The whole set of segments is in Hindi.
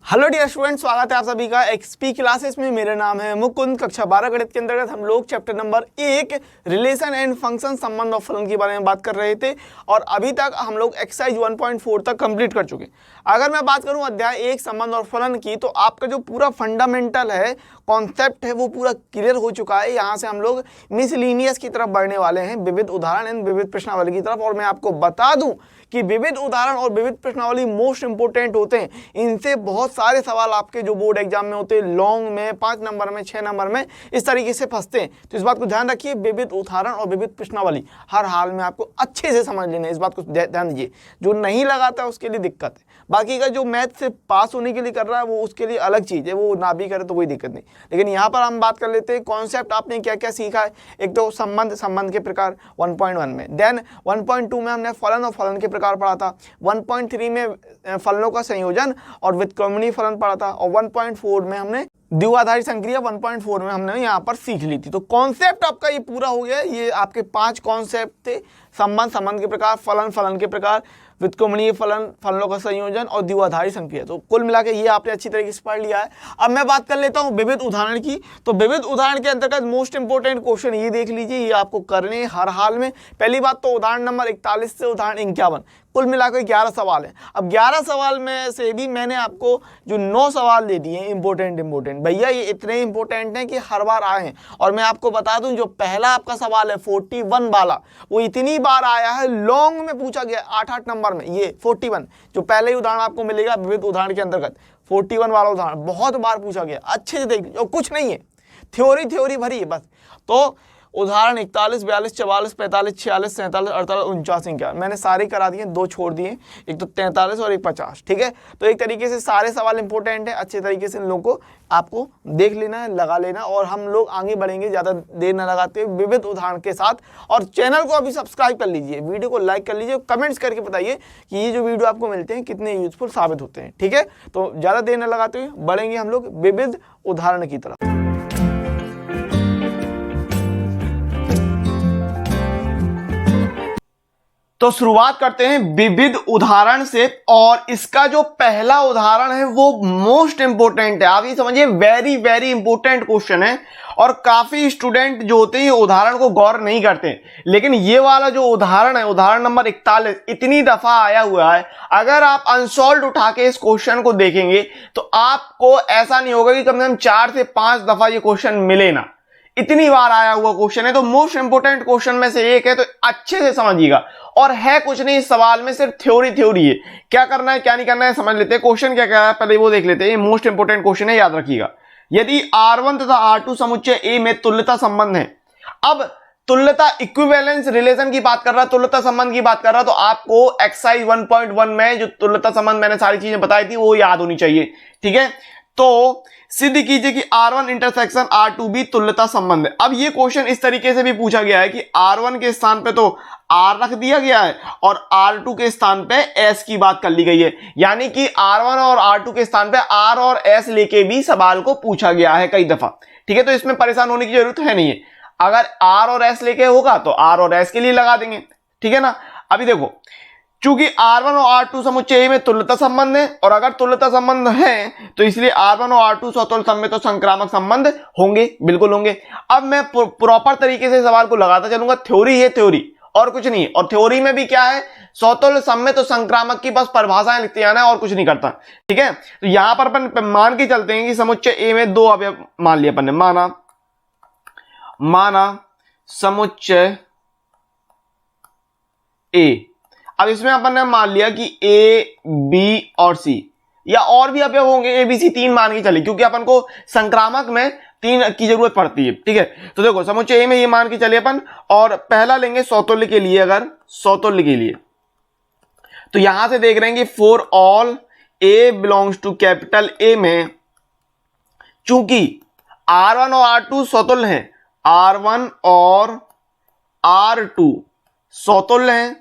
हेलो डियर स्टूडेंट, स्वागत है आप सभी का एक्सपी क्लासेस में। मेरा नाम है मुकुंद। कक्षा 12 गणित के अंतर्गत हम लोग chapter number 1 relation and function संबंध और फलन के बारे में बात कर रहे थे और अभी तक हम लोग एक्सरसाइज 1.4 तक कंप्लीट कर चुके। अगर मैं बात करूं अध्याय 1 संबंध और फलन की, तो आपका जो पूरा फंडामेंटल है, कॉन्सेप्ट है, वो पूरा क्लियर हो चुका है। यहाँ से हम लोग मिसलिनियस की तरफ बढ़ने वाले हैं, विविध उदाहरण एंड विविध प्रश्नावली की तरफ। और मैं आपको बता दूं कि विविध उदाहरण और विविध प्रश्नावली मोस्ट इंपोर्टेंट होते हैं। इनसे बहुत सारे सवाल आपके जो बोर्ड एग्जाम में होते हैं, लॉन्ग में, 5 नंबर में, 6 नंबर में, इस तरीके से फंसते हैं। तो इस बात को ध्यान रखिए, विविध उदाहरण और विविध प्रश्नावली हर हाल में आपको अच्छे से समझ लेना है। इस बात को ध्यान दीजिए। जो नहीं लगाता है उसके लिए दिक्कत है, बाकी का जो मैथ से पास होने के लिए कर रहा है वो उसके लिए अलग चीज़ है, वो ना भी करे तो कोई दिक्कत नहीं। लेकिन यहाँ पर हम बात कर लेते हैं कॉन्सेप्ट आपने क्या क्या सीखा है। एक तो संबंध के प्रकार 1.1 में, देन 1.2 में हमने फलन और फलन के प्रकार पढ़ा था, 1.3 में फलनों का संयोजन और व्युत्क्रमणीय फलन पढ़ा था, और 1.4 में हमने द्विआधारी संक्रिया 1.4 में हमने यहाँ पर सीख ली थी। तो कॉन्सेप्ट आपका ये पूरा हो गया। ये आपके 5 कॉन्सेप्ट थे, संबंध के प्रकार, फलन के प्रकार, व्युत्क्रमणीय फलन, फलनों का संयोजन और द्विआधारी संक्रिया। तो कुल मिला के ये आपने अच्छी तरीके से पढ़ लिया है। अब मैं बात कर लेता हूँ विविध उदाहरण की। तो विविध उदाहरण के अंतर्गत मोस्ट इंपोर्टेंट क्वेश्चन ये देख लीजिए, ये आपको करने हर हाल में। पहली बात तो उदाहरण नंबर 41 से उदाहरण 51, कुल मिलाकर 11 सवाल है। अब 11 सवाल में से भी मैंने आपको जो 9 सवाल दे दिए हैं इंपोर्टेंट भैया, ये इतने इंपोर्टेंट हैं कि हर बार आए हैं। और मैं आपको बता दूं, जो पहला आपका सवाल है 41 वाला, वो इतनी बार आया है, लॉन्ग में पूछा गया 8-8 नंबर में। ये 41 जो पहले ही उदाहरण आपको मिलेगा विविध उदाहरण के अंतर्गत, 41 वाला उदाहरण बहुत बार पूछा गया। अच्छे से देख लीजिए, और कुछ नहीं है, थ्योरी भरी है बस। तो उदाहरण 41, 42, 44, 45, 46, 47, 48, 49, 51 मैंने सारे करा दिए, 2 छोड़ दिए, एक तो 43 और एक 50। ठीक है, तो एक तरीके से सारे सवाल इंपॉर्टेंट है। अच्छे तरीके से इन लोगों को आपको देख लेना है, लगा लेना, और हम लोग आगे बढ़ेंगे ज़्यादा देर न लगाते हुए विविध उदाहरण के साथ। और चैनल को अभी सब्सक्राइब कर लीजिए, वीडियो को लाइक कर लीजिए, कमेंट्स करके बताइए कि ये जो वीडियो आपको मिलते हैं कितने यूजफुल साबित होते हैं। ठीक है, तो ज़्यादा देर न लगाते हुए बढ़ेंगे हम लोग विविध उदाहरण की तरफ। तो शुरुआत करते हैं विविध उदाहरण से, और इसका जो पहला उदाहरण है वो मोस्ट इंपोर्टेंट है। आप ये समझिए, वेरी वेरी इंपोर्टेंट क्वेश्चन है। और काफी स्टूडेंट जो होते हैं ये उदाहरण को गौर नहीं करते, लेकिन ये वाला जो उदाहरण है, उदाहरण नंबर 41, इतनी दफा आया हुआ है। अगर आप अनसॉल्व्ड उठा के इस क्वेश्चन को देखेंगे तो आपको ऐसा नहीं होगा कि कम से कम 4 से 5 दफा ये क्वेश्चन मिले ना, इतनी बार आया हुआ क्वेश्चन है। तो मोस्ट इंपोर्टेंट क्वेश्चन में से एक है, तो अच्छे से समझिएगा। और है कुछ नहीं इस सवाल में, सिर्फ थ्योरी है। क्या करना है क्या नहीं करना है समझ लेते हैं। क्वेश्चन क्या कह रहा है पहले वो देख लेते हैं। मोस्ट इंपोर्टेंट क्वेश्चन है, याद रखिएगा। यदि R1 तथा R2 समुच्चय A में तुल्यता संबंध है, अब तुल्यता इक्विवेलेंस रिलेशन की बात कर रहा है, तुल्यता संबंध की बात कर रहा है, तो आपको एक्सरसाइज 1.1 में जो तुल्यता संबंध मैंने सारी चीजें बताई थी वो याद होनी चाहिए। ठीक है, तो सिद्ध कीजिए कि R1 इंटरसेक्शन R2 भी तुल्यता संबंध है। अब ये क्वेश्चन इस तरीके से भी पूछा गया है कि R1 के स्थान पे तो R रख दिया गया है और R2 के स्थान पे S की बात कर ली गई है, यानी कि R1 और R2 के स्थान पे R और S लेके भी सवाल को पूछा गया है कई दफा। ठीक है, तो इसमें परेशान होने की जरूरत है नहीं है। अगर R और S लेके होगा तो R और S के लिए लगा देंगे। ठीक है ना। अभी देखो, चूंकि R1 और R2 समुच्चय में तुल्यता संबंध है, और अगर तुल्यता संबंध है तो इसलिए R1 और R2 स्वतुल्य सममित और संक्रामक संबंध होंगे, बिल्कुल होंगे। अब मैं प्रॉपर तरीके से सवाल को लगाता चलूंगा। थ्योरी है, थ्योरी और कुछ नहीं। और थ्योरी में भी क्या है, स्वतुल्य सममित और संक्रामक की बस परिभाषाएं लिखते जाना है और कुछ नहीं करता। ठीक है, तो यहां पर अपन मान के चलते हैं कि समुच्चय ए में 2 अवयव मान लिया अपन ने, माना समुच्चय ए। अब इसमें अपन ने मान लिया कि ए, बी और सी, या और भी अवयव होंगे, ए बी सी 3 मान के चले, क्योंकि अपन को संक्रामक में 3 की जरूरत पड़ती है। ठीक है, तो देखो समुच्चय ए में ये मान के चले अपन, और पहला लेंगे सौतुल्य के लिए। अगर सौतुल्य के लिए तो यहां से देख रहे हैं कि for all A belongs to capital A में, चूंकि R1 और R2 सौतुल्य है, R1 और R2 सौतुल्य है,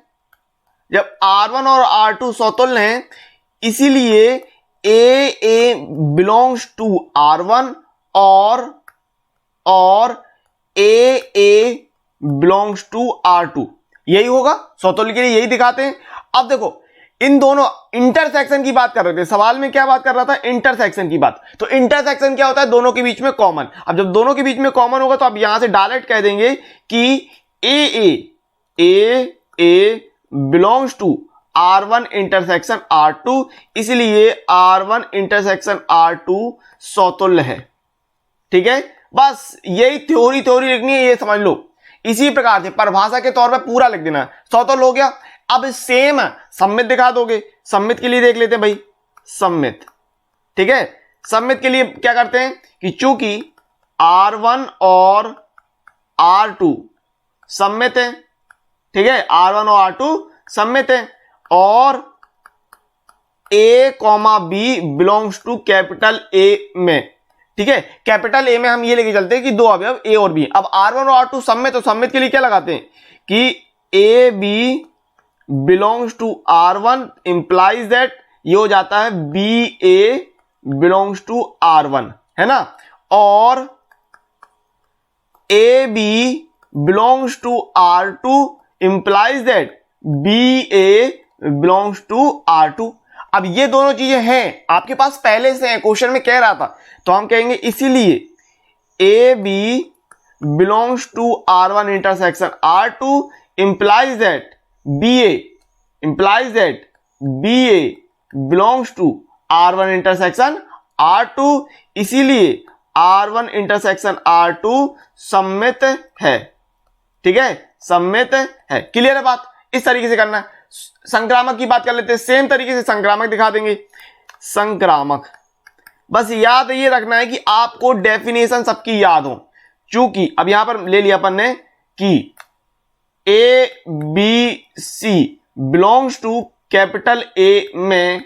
जब R1 और R2 सौतुल्य हैं, इसीलिए A बिलोंग्स टू R1 और A बिलोंग्स टू R2, यही होगा। सौतुल्य के लिए यही दिखाते हैं। अब देखो, इन दोनों इंटरसेक्शन की बात कर रहे थे, सवाल में क्या बात कर रहा था, इंटरसेक्शन की बात। तो इंटरसेक्शन क्या होता है, दोनों के बीच में कॉमन। अब जब दोनों के बीच में कॉमन होगा तो आप यहां से डायरेक्ट कह देंगे कि ए belongs to R1 intersection R2, इसलिए R1 इंटरसेक्शन R2 समतुल्य है। ठीक है, बस यही थ्योरी लिखनी है, ये समझ लो। इसी प्रकार से परिभाषा के तौर पे पूरा लिख देना है, समतुल्य हो गया। अब सेम सममित दिखा दोगे, सममित के लिए देख लेते हैं भाई, सममित। ठीक है, सममित के लिए क्या करते हैं कि चूंकि R1 और R2 सममित है, ठीक है, R1 और R2 सममित है, और A, B belongs to capital A में। ठीक है, कैपिटल A में हम ये लेके चलते हैं कि दो अवयव A और B। अब R1 और R2 सममित, तो सममित के लिए क्या लगाते हैं कि A B belongs to R1 implies that ये हो जाता है B A belongs to R1, है ना, और A B belongs to R2 implies that B A belongs to R2। अब ये दोनों चीजें हैं आपके पास पहले से हैं, क्वेश्चन में कह रहा था, तो हम कहेंगे इसीलिए A B belongs to R1 intersection R2 implies that B A belongs to R1 intersection R2, इसीलिए R1 इंटरसेक्शन R2 सममित है। ठीक है, सममित है। क्लियर है बात, इस तरीके से करना है। संक्रामक की बात कर लेते हैं, सेम तरीके से संक्रामक दिखा देंगे। संक्रामक बस याद ये रखना है कि आपको डेफिनेशन सबकी याद हो, चूंकि अब यहां पर ले लिया अपन ने कि A B C belongs to capital A में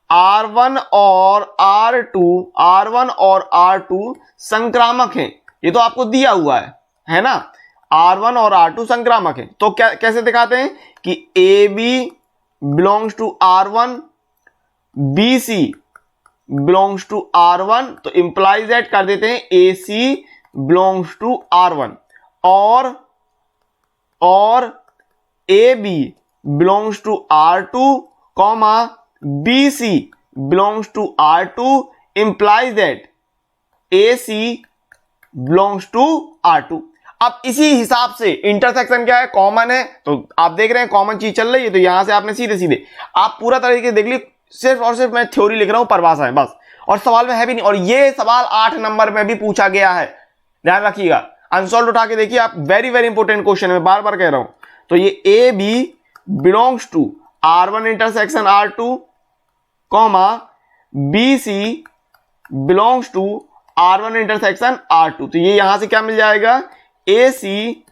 R1 और R2 संक्रामक हैं, ये तो आपको दिया हुआ है ना, R1 और R2 संक्रामक है। तो क्या कैसे दिखाते हैं कि A B belongs to R1, B C belongs to R1, तो इंप्लाइज दैट कर देते हैं ए सी बिलोंग्स टू R1, और A B belongs to R2 comma B C belongs to R2 implies that A C belongs to R2। अब इसी हिसाब से इंटरसेक्शन क्या है, कॉमन है, तो आप देख रहे हैं कॉमन चीज चल रही है, तो यहां से आपने सीधे आप पूरा तरीके से देख ली, सिर्फ और सिर्फ मैं थ्योरी लिख रहा हूं, परिभाषा है बस, और सवाल में है भी नहीं। और ये सवाल 8 नंबर में भी पूछा गया है, ध्यान रखिएगा, अनसॉल्व उठा के देखिए आप, वेरी वेरी इंपॉर्टेंट क्वेश्चन है, बार बार कह रहा हूं। तो ये A B belongs to R1 intersection R2 comma B C belongs to R1 intersection R2, तो ये यहां से क्या मिल जाएगा, A C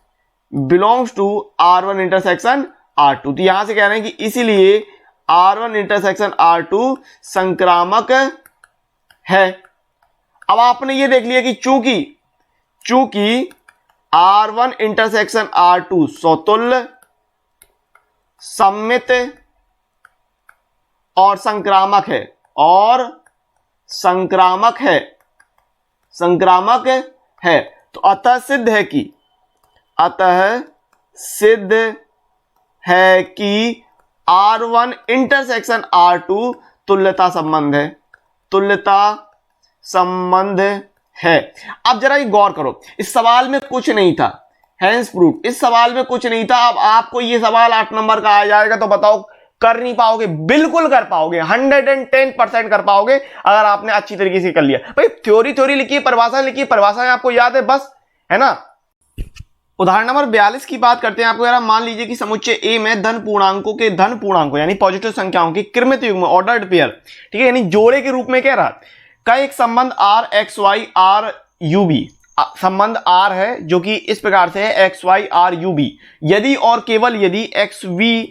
belongs to R1 intersection R2। तो यहां से कह रहे हैं कि इसीलिए R1 इंटरसेक्शन R2 संक्रामक है। अब आपने ये देख लिया कि चूंकि R1 इंटरसेक्शन R2 समतुल्य, सममित और संक्रामक है, तो अतः सिद्ध है कि R1 इंटरसेक्शन R2 तुल्यता संबंध है। अब जरा ये गौर करो, इस सवाल में कुछ नहीं था, हैंस प्रूफ, इस सवाल में कुछ नहीं था। अब आपको ये सवाल 8 नंबर का आ जाएगा, तो बताओ कर नहीं पाओगे? बिल्कुल कर पाओगे, 110% कर पाओगे अगर आपने अच्छी तरीके से कर लिया। भाई थ्योरी लिखिए, परिभाषा लिखिए, परिभाषाएं आपको याद है बस, है ना। उदाहरण नंबर 42 की बात करते हैं। आपको यार मान लीजिए कि समुच्चय ए में धन पूर्णांकों यानी पॉजिटिव संख्याओं की कृमित युग्म ऑर्डर्ड पेयर, ठीक है, यानी जोड़े के रूप में कह रहा का एक संबंध R X Y R U B संबंध R है, जो कि इस प्रकार से है X Y R U B, यदि और केवल यदि X V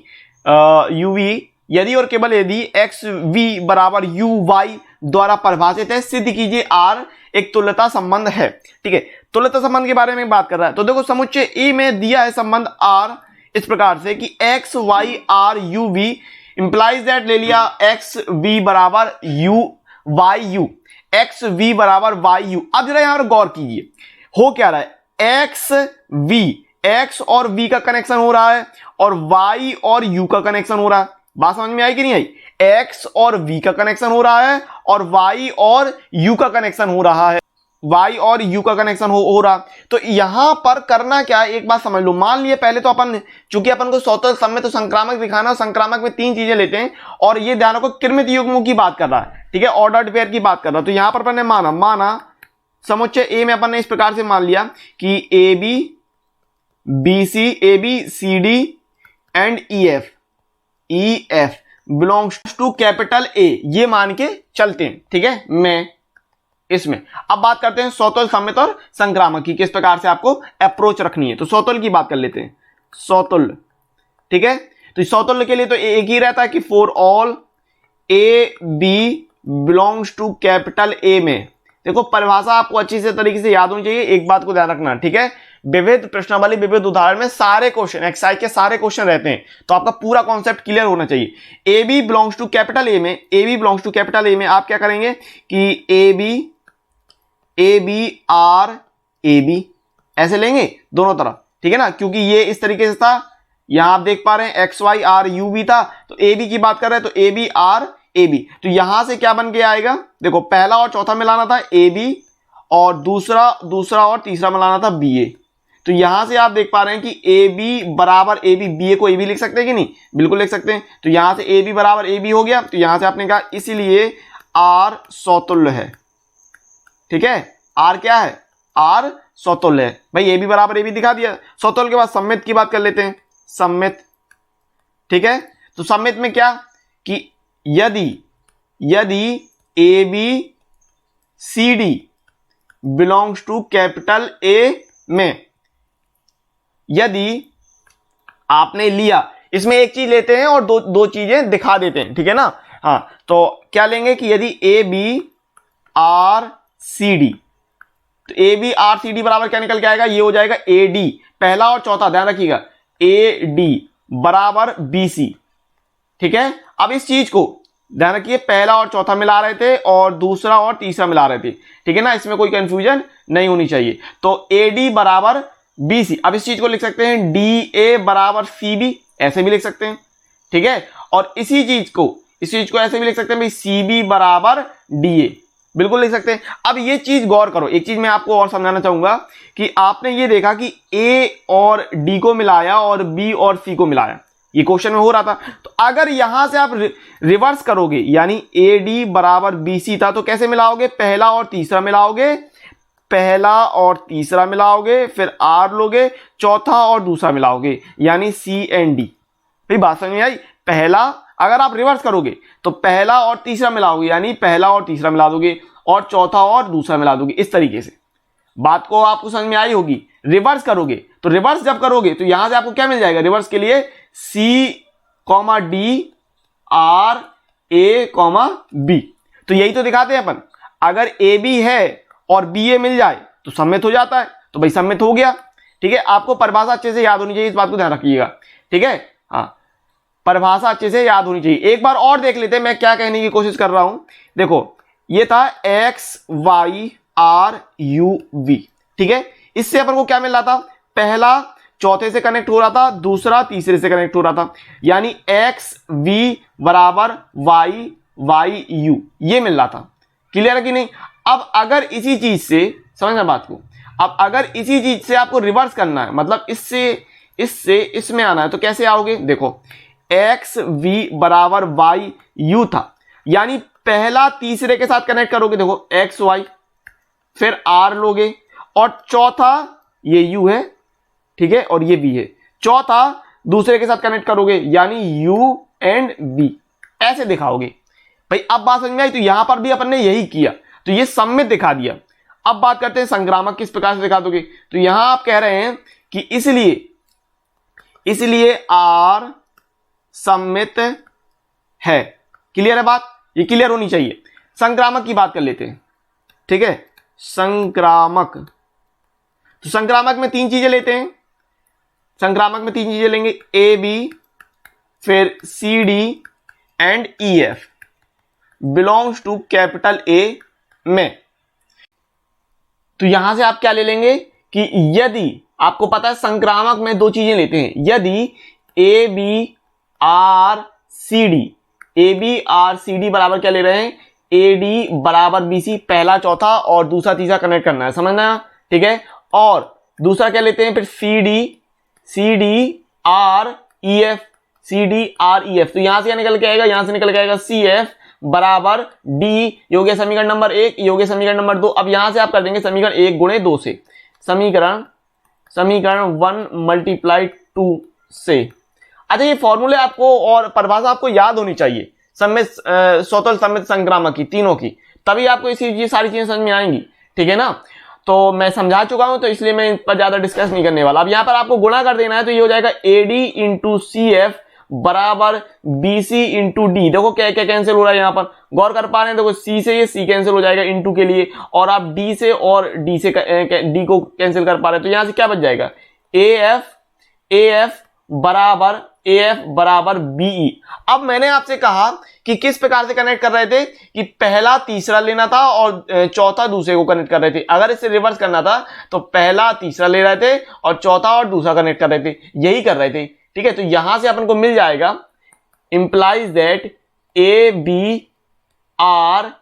U V, यदि और केवल यदि X V बराबर U Y द्वारा परिभाषित है, सिद्ध कीजिए R एक तुल्यता संबंध है। ठीक है, तुल्यता संबंध के बारे में बात कर रहा है। तो देखो समुच्चय ए में दिया है संबंध R इस प्रकार से कि X Y R U V implies that, ले लिया X V बराबर U Y U, X V बराबर Y U। अब जरा यहां पर गौर कीजिए, हो क्या रहा है, X V एक्स और बी का कनेक्शन हो रहा है और वाई और यू का कनेक्शन हो रहा है। बात समझ में आई कि नहीं आई? एक्स और वी का कनेक्शन हो रहा है और वाई और यू का कनेक्शन हो रहा है, वाई और यू का कनेक्शन हो रहा। तो यहां पर करना क्या है, एक बात समझ लो। मान लिए पहले तो अपन, चूंकि अपन को स्वतः समय तो संक्रामक दिखाना, संक्रामक में 3 चीजें लेते हैं और ये ध्यान रखो कृमित युग्मों की बात कर रहा है, ठीक है, ऑर्डर्ड पेयर की बात कर रहा है। तो यहां पर अपन ने माना समुच्चय ए में अपन ने इस प्रकार से मान लिया कि A B B C D and E F belongs to capital A, ये मान के चलते हैं, ठीक है। मैं इसमें अब बात करते हैं स्वतुल्य, सममित और संक्रामक की, किस प्रकार से आपको अप्रोच रखनी है। तो स्वतुल्य की बात कर लेते हैं। स्वतुल्य, ठीक है, तो स्वतुल्य के लिए तो एक ही रहता है कि for all A B belongs to capital A में। देखो परिभाषा आपको अच्छी से तरीके से याद होनी चाहिए, एक बात को ध्यान रखना, ठीक है। विविध प्रश्नावली, विविध उदाहरण में सारे क्वेश्चन, एक्सरसाइज के सारे क्वेश्चन रहते हैं, तो आपका पूरा कॉन्सेप्ट क्लियर होना चाहिए। A B belongs to capital A में, A B belongs to capital A में आप क्या करेंगे कि A B R A B ऐसे लेंगे दोनों तरफ, ठीक है ना, क्योंकि ये इस तरीके से था, यहां आप देख पा रहे हैं एक्स वाई आर यू भी था, तो ए बी की बात कर रहे हैं तो A B R A B. तो यहां से क्या बन के आएगा, देखो पहला और चौथा मिलाना था ए बी और दूसरा और तीसरा मिलाना था बी ए। तो यहां से आप देख पा रहे हैं कि ए बी बराबर ए बी, बी ए को ए बी लिख सकते हैं कि नहीं, बिल्कुल लिख सकते हैं। तो यहां से ए बी बराबर ए बी हो गया, तो यहां से आपने कहा इसीलिए आर स्वतुल्य है, ठीक है। आर क्या है, आर स्वतुल्य है। भाई ए बी बराबर ए बी दिखा दिया। स्वतुल्य के बाद सम्मित की बात कर लेते हैं, सम्मित, ठीक है। तो सम्मित में क्या कि यदि A B C D belongs to capital A में, यदि आपने लिया, इसमें एक चीज लेते हैं और दो चीजें दिखा देते हैं, ठीक है ना। हाँ, तो क्या लेंगे कि यदि A B R C D, तो A B R C D बराबर क्या निकल के आएगा, ये हो जाएगा ए डी, पहला और चौथा ध्यान रखिएगा, ए डी बराबर बी सी, ठीक है। अब इस चीज को ध्यान रखिए, पहला और चौथा मिला रहे थे और दूसरा और तीसरा मिला रहे थे, ठीक है ना, इसमें कोई कंफ्यूजन नहीं होनी चाहिए। तो ए डी बराबर बी सी, अब इस चीज को लिख सकते हैं डी ए बराबर सी बी, ऐसे भी लिख सकते हैं, ठीक है। और इसी चीज को ऐसे भी लिख सकते हैं भाई सी बी बराबर डी ए, बिल्कुल लिख सकते हैं। अब ये चीज गौर करो, एक चीज मैं आपको और समझाना चाहूंगा कि आपने ये देखा कि ए और डी को मिलाया और बी और सी को मिलाया, ये क्वेश्चन में हो रहा था। तो अगर यहां से आप रिवर्स करोगे, यानी ए डी बराबर बी सी था, तो कैसे मिलाओगे, पहला और तीसरा मिलाओगे, फिर आर लोगे, चौथा और दूसरा मिलाओगे, यानी सी एंड डी। भाई बात समझ में आई? पहला, अगर आप रिवर्स करोगे तो पहला और तीसरा मिलाओगे, यानी पहला और तीसरा मिला दोगे और चौथा और दूसरा मिला दोगे, इस तरीके से। बात को आपको समझ में आई होगी। रिवर्स करोगे तो, रिवर्स जब करोगे तो यहां से आपको क्या मिल जाएगा, रिवर्स के लिए C comma D R A comma B. तो यही तो दिखाते हैं अपन, अगर ए बी है और बी ए मिल जाए तो सम्मित हो जाता है, तो भाई सम्मित हो गया, ठीक है। आपको परिभाषा अच्छे से याद होनी चाहिए, इस बात को ध्यान रखिएगा, ठीक है। हाँ, परिभाषा अच्छे से याद होनी चाहिए। एक बार और देख लेते हैं मैं क्या कहने की कोशिश कर रहा हूं। देखो ये था X Y R U V, ठीक है। इससे अपन को क्या मिल रहा था, पहला चौथे से कनेक्ट हो रहा था, दूसरा तीसरे से कनेक्ट हो रहा था, यानी एक्स वी बराबर वाई वाई यू, ये मिल रहा था। क्लियर है कि नहीं? अब अगर इसी चीज से, समझना बात को, अब अगर इसी चीज से आपको रिवर्स करना है, मतलब इससे इसमें आना है, तो कैसे आओगे, देखो एक्स वी बराबर वाई यू था, यानी पहला तीसरे के साथ कनेक्ट करोगे, देखो एक्स वाई, फिर आर लोगे और चौथा ये यू है, ठीक है, और ये बी है, चौथा दूसरे के साथ कनेक्ट करोगे, यानी यू एंड बी, ऐसे दिखाओगे। भाई अब बात समझ में आई? तो यहां पर भी अपन ने यही किया, तो ये सम्मित दिखा दिया। अब बात करते हैं संक्रामक किस प्रकार से दिखा दोगे। तो यहां आप कह रहे हैं कि इसलिए आर सम्मित है। क्लियर है बात? ये क्लियर होनी चाहिए। संक्रामक की बात कर लेते हैं, ठीक है। संक्रामक, तो संक्रामक में 3 चीजें लेते हैं, संक्रामक में 3 चीजें लेंगे, ए बी फिर C D and E F belongs to capital A में। तो यहां से आप क्या ले लेंगे कि आपको पता है संक्रामक में दो चीजें लेते हैं, यदि A B R C D, A B R C D बराबर क्या ले रहे हैं, ए डी बराबर बी सी, पहला चौथा और दूसरा तीसरा कनेक्ट करना है, समझना, ठीक है। और दूसरा क्या लेते हैं फिर, C D R E F, C D R E F, तो यहां से निकल के आएगा, यहां से निकल के आएगा सी एफ बराबर डी, ये हो गया समीकरण नंबर 1, ये हो गया समीकरण नंबर 2। अब यहां से आप कर देंगे समीकरण 1 गुणे 2 से, समीकरण 1 मल्टीप्लाई 2 से। अच्छा, ये फॉर्मूले आपको और परिभाषा आपको याद होनी चाहिए, स्वतंत्र समित संक्रामक की, तीनों की, तभी आपको ये सारी चीजें समझ में आएंगी, ठीक है ना। तो मैं समझा चुका हूं, तो इसलिए मैं इन पर ज्यादा डिस्कस नहीं करने वाला। अब यहां पर आपको गुणा कर देना है, तो ये हो जाएगा एडी इंटू सी एफ बराबर बीसी इंटू डी। देखो क्या क्या कैंसिल हो रहा है, यहां पर गौर कर पा रहे हैं, देखो सी से ये सी कैंसिल हो जाएगा इंटू के लिए, और आप डी से और डी से डी को कैंसिल कर पा रहे हैं, तो यहां से क्या बच जाएगा, ए एफ बराबर बीई। अब मैंने आपसे कहा कि किस प्रकार से कनेक्ट कर रहे थे, कि पहला तीसरा लेना था और चौथा दूसरे को कनेक्ट कर रहे थे। अगर इसे रिवर्स करना था तो पहला तीसरा ले रहे थे और चौथा और दूसरा कनेक्ट कर रहे थे, यही कर रहे थे, ठीक है। तो यहां से अपन को मिल जाएगा implies that A B R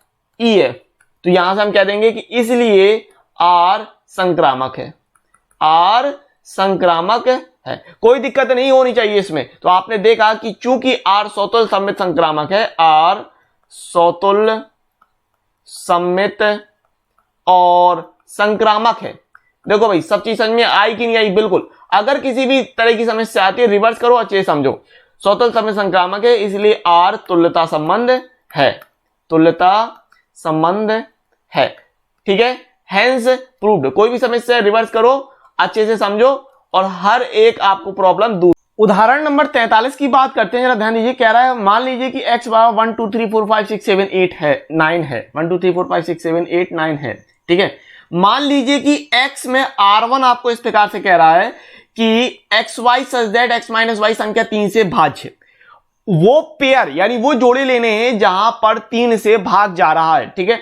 E F, तो यहां से हम कह देंगे कि इसलिए आर संक्रामक है, आर संक्रामक है, कोई दिक्कत नहीं होनी चाहिए इसमें। तो आपने देखा कि चूंकि आर स्वतुल्य सम्मित संक्रामक है, आर स्वतुल्य सम्मित और संक्रामक है। देखो भाई सब चीज समझ में आई कि नहीं आई, बिल्कुल। अगर किसी भी तरह की समस्या आती है रिवर्स करो, अच्छे से समझो। स्वतुल्य सम्मित संक्रामक है, इसलिए आर तुल्यता संबंध है, तुल्यता संबंध है, ठीक है। Hence proved. कोई भी समस्या रिवर्स करो, अच्छे से समझो और हर एक आपको प्रॉब्लम दूर। उदाहरण नंबर 43 की बात करते हैं, जरा ध्यान दीजिए। कह रहा है मान लीजिए कि x बराबर 1 2 3 4 5 6 7 8 है, 9 है, 1 2 3 4 5 6 7 8 9 है, ठीक है। मान लीजिए कि x में r1 आपको इस प्रकार से कह रहा है कि xy such that x minus y संख्या 3 से भाज्य। वो पेयर यानी वो जोड़े लेने हैं जहां पर 3 से भाग जा रहा है, ठीक है।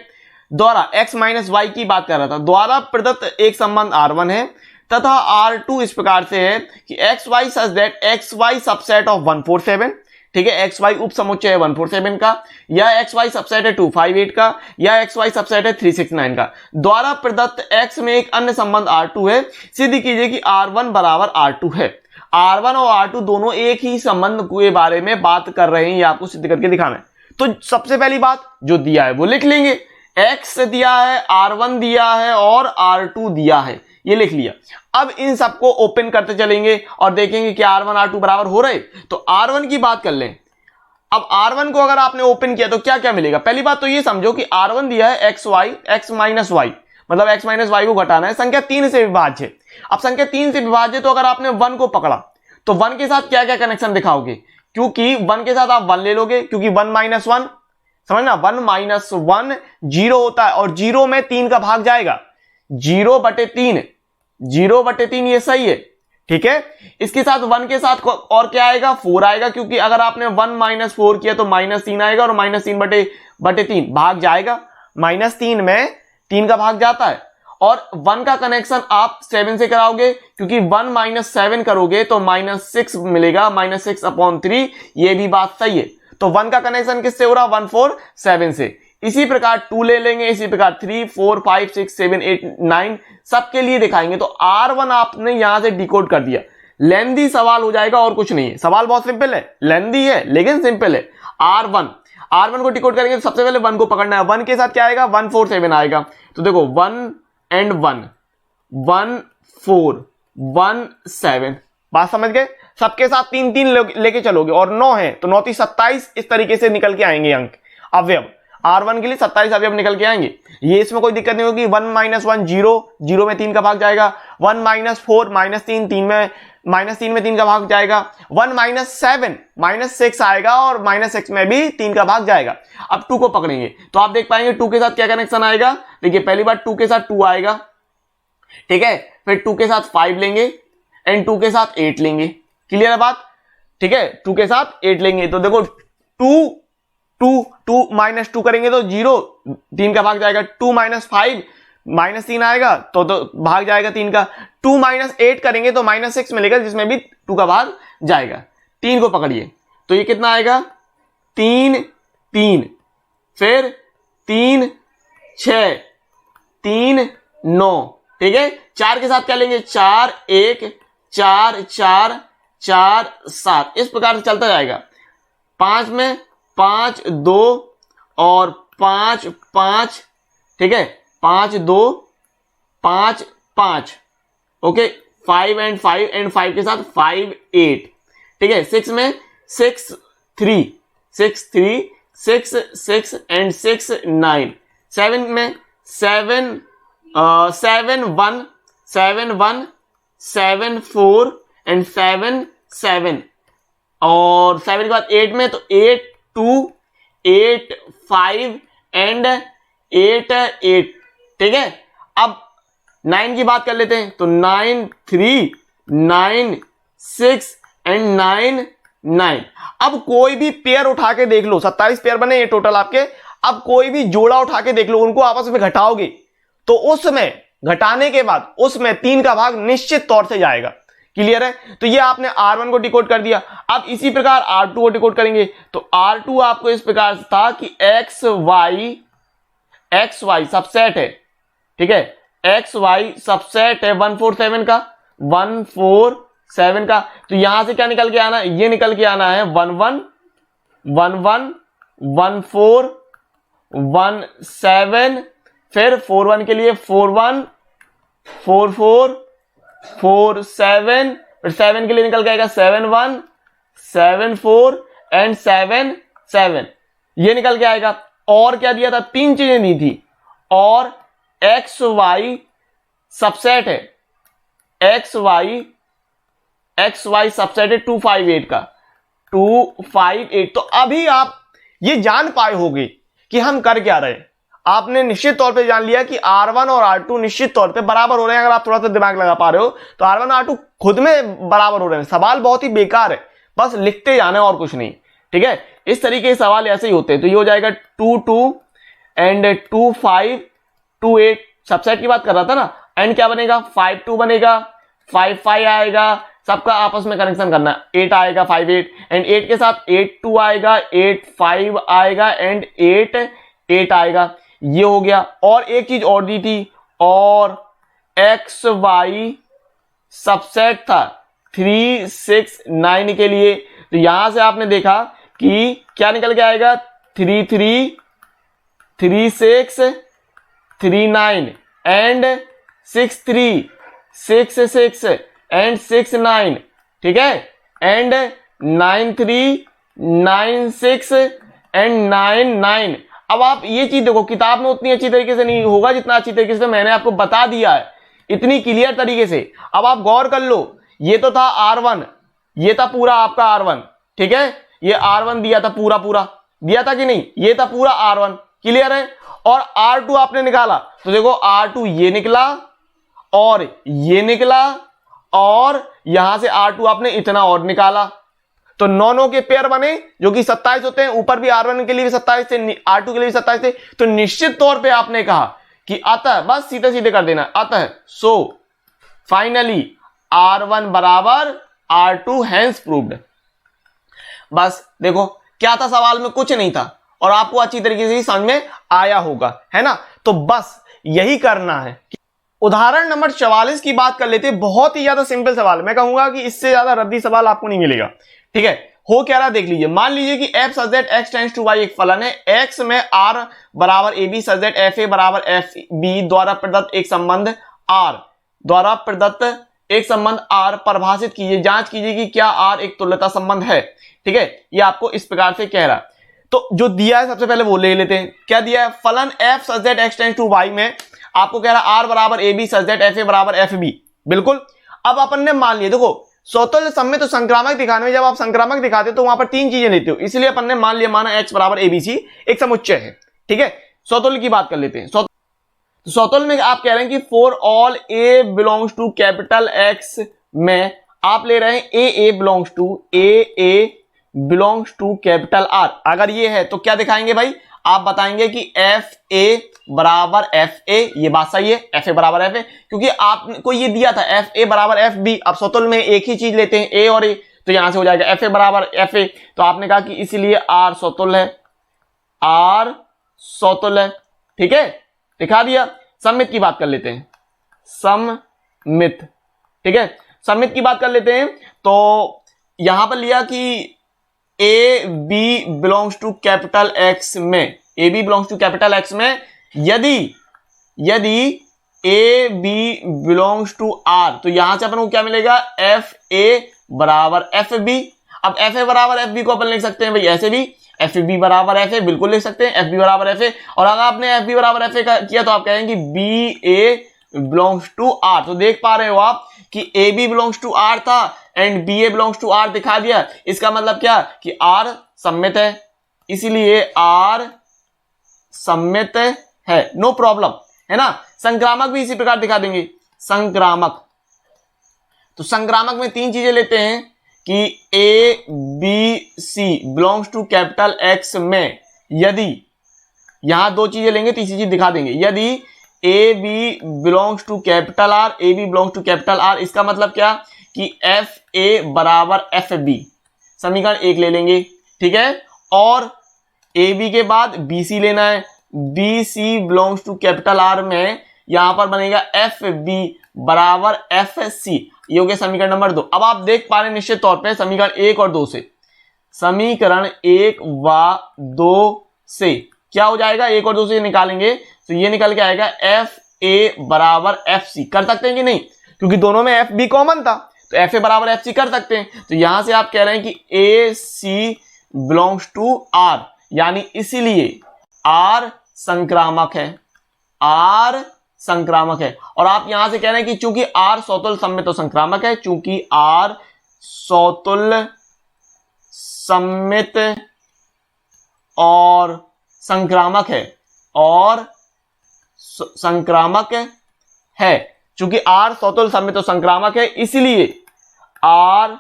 द्वारा x माइनस y की बात कर रहा था, द्वारा प्रदत्त एक संबंध r1 है तथा R2 इस प्रकार से है कि XY such that XY subset of 147, ठीक है, XY उप समुच्चय है 147 का, या XY सबसेट है 258 का, या XY सबसेट है 369 का। द्वारा प्रदत्त X में एक अन्य संबंध R2 है। सिद्ध कीजिए कि R1 बराबर R2 है। R1 और R2 दोनों एक ही संबंध के बारे में बात कर रहे हैं, ये आपको सिद्ध करके दिखाना है। तो सबसे पहली बात जो दिया है वो लिख लेंगे, X दिया है, R1 दिया है और R2 दिया है, ये लिख लिया। अब इन सबको ओपन करते चलेंगे और देखेंगे कि R1 R2 बराबर हो रहे। तो R1 की बात कर लें। अब R1 को अगर आपने ओपन किया तो क्या क्या मिलेगा। पहली बात तो ये समझो कि R1 दिया है x माइनस y, मतलब x माइनस y को घटाना है, संख्या 3 से विभाज्य। अब संख्या 3 से विभाज्य, तो अगर आपने 1 को पकड़ा तो 1 के साथ क्या क्या कनेक्शन दिखाओगे, क्योंकि 1 के साथ आप 1 ले लोगे, क्योंकि 1 माइनस 1, समझना, 1 माइनस 1 0 होता है और 0 में 3 का भाग जाएगा, 0/3, 0/3 ये सही है, ठीक है। इसके साथ 1 के साथ और क्या आएगा, 4 आएगा, क्योंकि अगर आपने 1 माइनस 4 किया तो -3 आएगा और -3/3 भाग जाएगा, -3 में 3 का भाग जाता है। और 1 का कनेक्शन आप 7 से कराओगे, क्योंकि 1 माइनस 7 करोगे तो -6 मिलेगा, -6/3, ये भी बात सही है। तो 1 का कनेक्शन किससे हो रहा, 1 4 7 से। इसी प्रकार 2 ले लेंगे, इसी प्रकार 3 4 5 6 7 8 9 सबके लिए दिखाएंगे। तो R1 आपने यहां से डिकोड कर दिया। लेंदी सवाल हो जाएगा और कुछ नहीं है, सवाल बहुत सिंपल है, लेंदी है लेकिन सिंपल है। R1 को डिकोड करेंगे तो सबसे पहले 1 को पकड़ना है। 1 के साथ क्या आएगा, 1 4 7 आएगा। तो देखो 1 and 1 1 4 1 7, बात समझ गए। सबके साथ 3 3 लेके चलोगे और 9 है तो 9 3 27, इस तरीके से निकल के आएंगे अंक, अवयव। R1 के लिए 27 अवयव निकल के आएंगे, ये इसमें कोई दिक्कत नहीं होगी। 1 माइनस 1 0, 0 में 3 का भाग जाएगा। 1 माइनस 4 -3, 3 में -3 में 3 का भाग जाएगा। 1 माइनस 7 -6 आएगा और -6 में भी 3 का भाग जाएगा। अब 2 को पकड़ेंगे तो आप देख पाएंगे 2 के साथ क्या कनेक्शन आएगा। देखिए पहली बार 2 के साथ 2 आएगा, ठीक है, फिर 2 के साथ 5 लेंगे एंड 2 के साथ 8 लेंगे। क्लियर है बात, ठीक है। 2 के साथ 8 लेंगे तो देखो 2 माइनस 2 करेंगे तो 0, 3 का भाग जाएगा। 2 माइनस 5 -3 आएगा तो भाग जाएगा 3 का। 2 - 8 करेंगे तो -6 मिलेगा, जिसमें भी 2 का भाग जाएगा। 3 को पकड़िए तो ये कितना आएगा, 3 3, फिर 3 6, 3 9, ठीक है। 4 के साथ क्या लेंगे, 4 1 4 4 4 7, इस प्रकार से चलता जाएगा। 5 में 5 2 और 5 5, ठीक है, 5 2 5 5, ओके। 5 एंड 5 एंड 5 के साथ 5 8, ठीक है। 6 में 6 3 6 3 6 6 एंड 6 9। 7 में 7 7 1 7 1 7 4 एंड 7 7, और 7 के बाद 8 में तो 8 2 8 5 एंड 8 8, ठीक है। अब 9 की बात कर लेते हैं तो 9 3 9 6 एंड 9 9। अब कोई भी पेयर उठा के देख लो, 27 पेयर बने ये टोटल आपके। अब कोई भी जोड़ा उठा के देख लो, उनको आपस में घटाओगे तो उसमें घटाने के बाद उसमें 3 का भाग निश्चित तौर से जाएगा। क्लियर है? तो ये आपने R1 को डिकोड कर दिया। अब इसी प्रकार R2 को डिकोड करेंगे तो R2 आपको इस प्रकार से था कि एक्स वाई सबसेट है, ठीक है। एक्स वाई सबसेट है 147 का, 147 का। तो यहां से क्या निकल के आना है, ये निकल के आना है 1 1 1 1 1 4 1 7, फिर 4 1 के लिए 4 1 4 4 4 7, फिर 7 के लिए निकल के आएगा 7 1 7 4 एंड 7 7, ये निकल के आएगा। और क्या दिया था, 3 चीजें दी थी। और एक्स वाई सबसेट है, एक्स वाई सबसेट है 258 का, 258। तो अभी आप ये जान पाए होंगे कि हम कर क्या रहे हैं। आपने निश्चित तौर पे जान लिया कि R1 और R2 निश्चित तौर पे बराबर हो रहे हैं। अगर आप थोड़ा सा दिमाग लगा पा रहे हो तो R1 और R2 खुद में बराबर हो रहे हैं। सवाल बहुत ही बेकार है, बस लिखते जाना है और कुछ नहीं, ठीक है। इस तरीके के सवाल ऐसे ही होते हैं। तो ये हो जाएगा 2 2 एंड 2 5 2 8, सबसेट की बात कर रहा था ना। एंड क्या बनेगा, 5 2 बनेगा, 5 5 आएगा, सबका आपस में कनेक्शन करना। 8 आएगा 5 8, एंड 8 के साथ 8 2 आएगा, 8 5 आएगा एंड 8 8 आएगा। ये हो गया। और एक चीज और दी थी, और एक्स वाई सबसेट था 3 6 9 के लिए। तो यहां से आपने देखा कि क्या निकल के आएगा, 3 3 3 6 3 9 एंड 6 3 6 6 एंड 6 9, ठीक है। And 9 3 9 6 and 9 9। अब आप ये चीज देखो, किताब में उतनी अच्छी तरीके से नहीं होगा जितना अच्छी तरीके से मैंने आपको बता दिया है, इतनी क्लियर तरीके से। अब आप गौर कर लो, ये तो था R1, ये था पूरा आपका R1, ठीक है। ये R1 दिया था, पूरा दिया था कि नहीं, ये था पूरा R1, क्लियर है। और R2 आपने निकाला तो देखो R2 ये निकला और ये निकला, और यहां से R2 आपने इतना और निकाला। तो 9 9 के पेयर बने जो कि 27 होते हैं। ऊपर भी R1 के लिए भी 27 थे, R2 के लिए भी 27 थे। तो निश्चित तौर पे आपने कहा कि अतः, बस सीधे सीधे कर देना, अतः सो फाइनली R1 बराबर R2 हैंस प्रूव्ड। बस देखो क्या था, सवाल में कुछ नहीं था और आपको अच्छी तरीके से ही समझ में आया होगा, है ना। तो बस यही करना है। उदाहरण नंबर 44 की बात कर लेते हैं। बहुत ही ज्यादा सिंपल सवाल, मैं कहूंगा कि इससे ज्यादा रद्दी सवाल आपको नहीं मिलेगा, ठीक है। हो क्या रहा देख लीजिए। मान लीजिए कि f such that x tends to y एक फलन है। x में r बराबर ab सच दैट fa बराबर fb द्वारा प्रदत्त एक संबंध r परिभाषित कीजिए। जांच कीजिए कि क्या r एक तुल्यता संबंध है, ठीक है। ये आपको इस प्रकार से कह रहा है। तो जो दिया है सबसे पहले वो ले लेते हैं। क्या दिया है, फलन f such that x tends to y में आपको कह रहा है r बराबर ab सच दैट fa बराबर fb। बिल्कुल। अब अपन ने मान लिया, देखो स्वतुल्य समय तो संक्रामक दिखाने में जब आप संक्रामक दिखाते हो तो वहां पर 3 चीजें लेते हो, इसलिए अपन ने मान लिया, माना x बराबर abc एक समुच्चय है, ठीक है। स्वतुल्य की बात कर लेते हैं। स्वतुल्य में आप कह रहे हैं कि for all a belongs to capital X में आप ले रहे हैं a belongs to capital R। अगर ये है तो क्या दिखाएंगे भाई, आप बताएंगे कि एफ ए बराबर एफ ए, ये बात सही है, एफ ए बराबर एफ ए, क्योंकि आपको ये दिया था एफ ए बराबर एफ बी। अब स्वतुल्य में एक ही चीज लेते हैं, ए और ए, तो यहां से हो जाएगा एफ ए बराबर एफ ए। तो आपने कहा कि इसीलिए आर स्वतुल्य है, आर स्वतुल्य है, ठीक है, दिखा दिया। सममित की बात कर लेते हैं, सममित, ठीक है, सममित की बात कर लेते हैं। तो यहां पर लिया कि A B belongs to capital X में, A B belongs to capital X में यदि A B belongs to R, तो यहां से अपन को क्या मिलेगा, एफ ए बराबर एफ बी। अब एफ ए बराबर एफ बी को अपन लिख सकते हैं भाई ऐसे भी, एफ बी बराबर एफ ए बिल्कुल लिख सकते हैं, एफ बी बराबर एफ ए। और अगर आपने एफ बी बराबर एफ ए किया तो आप कहेंगे B A belongs to R. तो देख पा रहे हो आप कि A B belongs to R था and B A belongs to R दिखा दिया। इसका मतलब क्या कि आर सममित है, इसीलिए आर सममित है, नो प्रॉब्लम, है ना। संक्रामक भी इसी प्रकार दिखा देंगे, संक्रामक। तो संक्रामक में तीन चीजें लेते हैं कि A B C belongs to capital X में यदि, यहां दो चीजें लेंगे, तीसरी चीज दिखा देंगे, यदि A B belongs to capital R, A B belongs to capital R, इसका मतलब क्या कि एफ ए बराबर एफ बी, समीकरण एक ले लेंगे, ठीक है। और ए बी के बाद बी सी लेना है, B C belongs to capital R में यहां पर बनेगा एफ बी बराबर एफ सी, ये हो गया समीकरण नंबर 2। अब आप देख पा रहे हैं निश्चित तौर पे समीकरण 1 और 2 से, समीकरण 1 व 2 से क्या हो जाएगा, 1 और 2 से निकालेंगे तो ये निकल के आएगा एफ ए बराबर एफ सी। कर सकते हैं कि नहीं, क्योंकि दोनों में एफ बी कॉमन था, तो एफ ए बराबर एफ सी कर सकते हैं। तो यहां से आप कह रहे हैं कि ए सी बिलोंग्स टू आर, यानी इसीलिए आर संक्रामक है, आर संक्रामक है। और आप यहां से कह रहे हैं कि चूंकि आर स्वतुल्य सममित और संक्रामक है, चूंकि आर स्वतुल्य सममित और संक्रामक है, और संक्रामक है, चूंकि आर स्वतुल्य सममित और संक्रामक है, इसलिए आर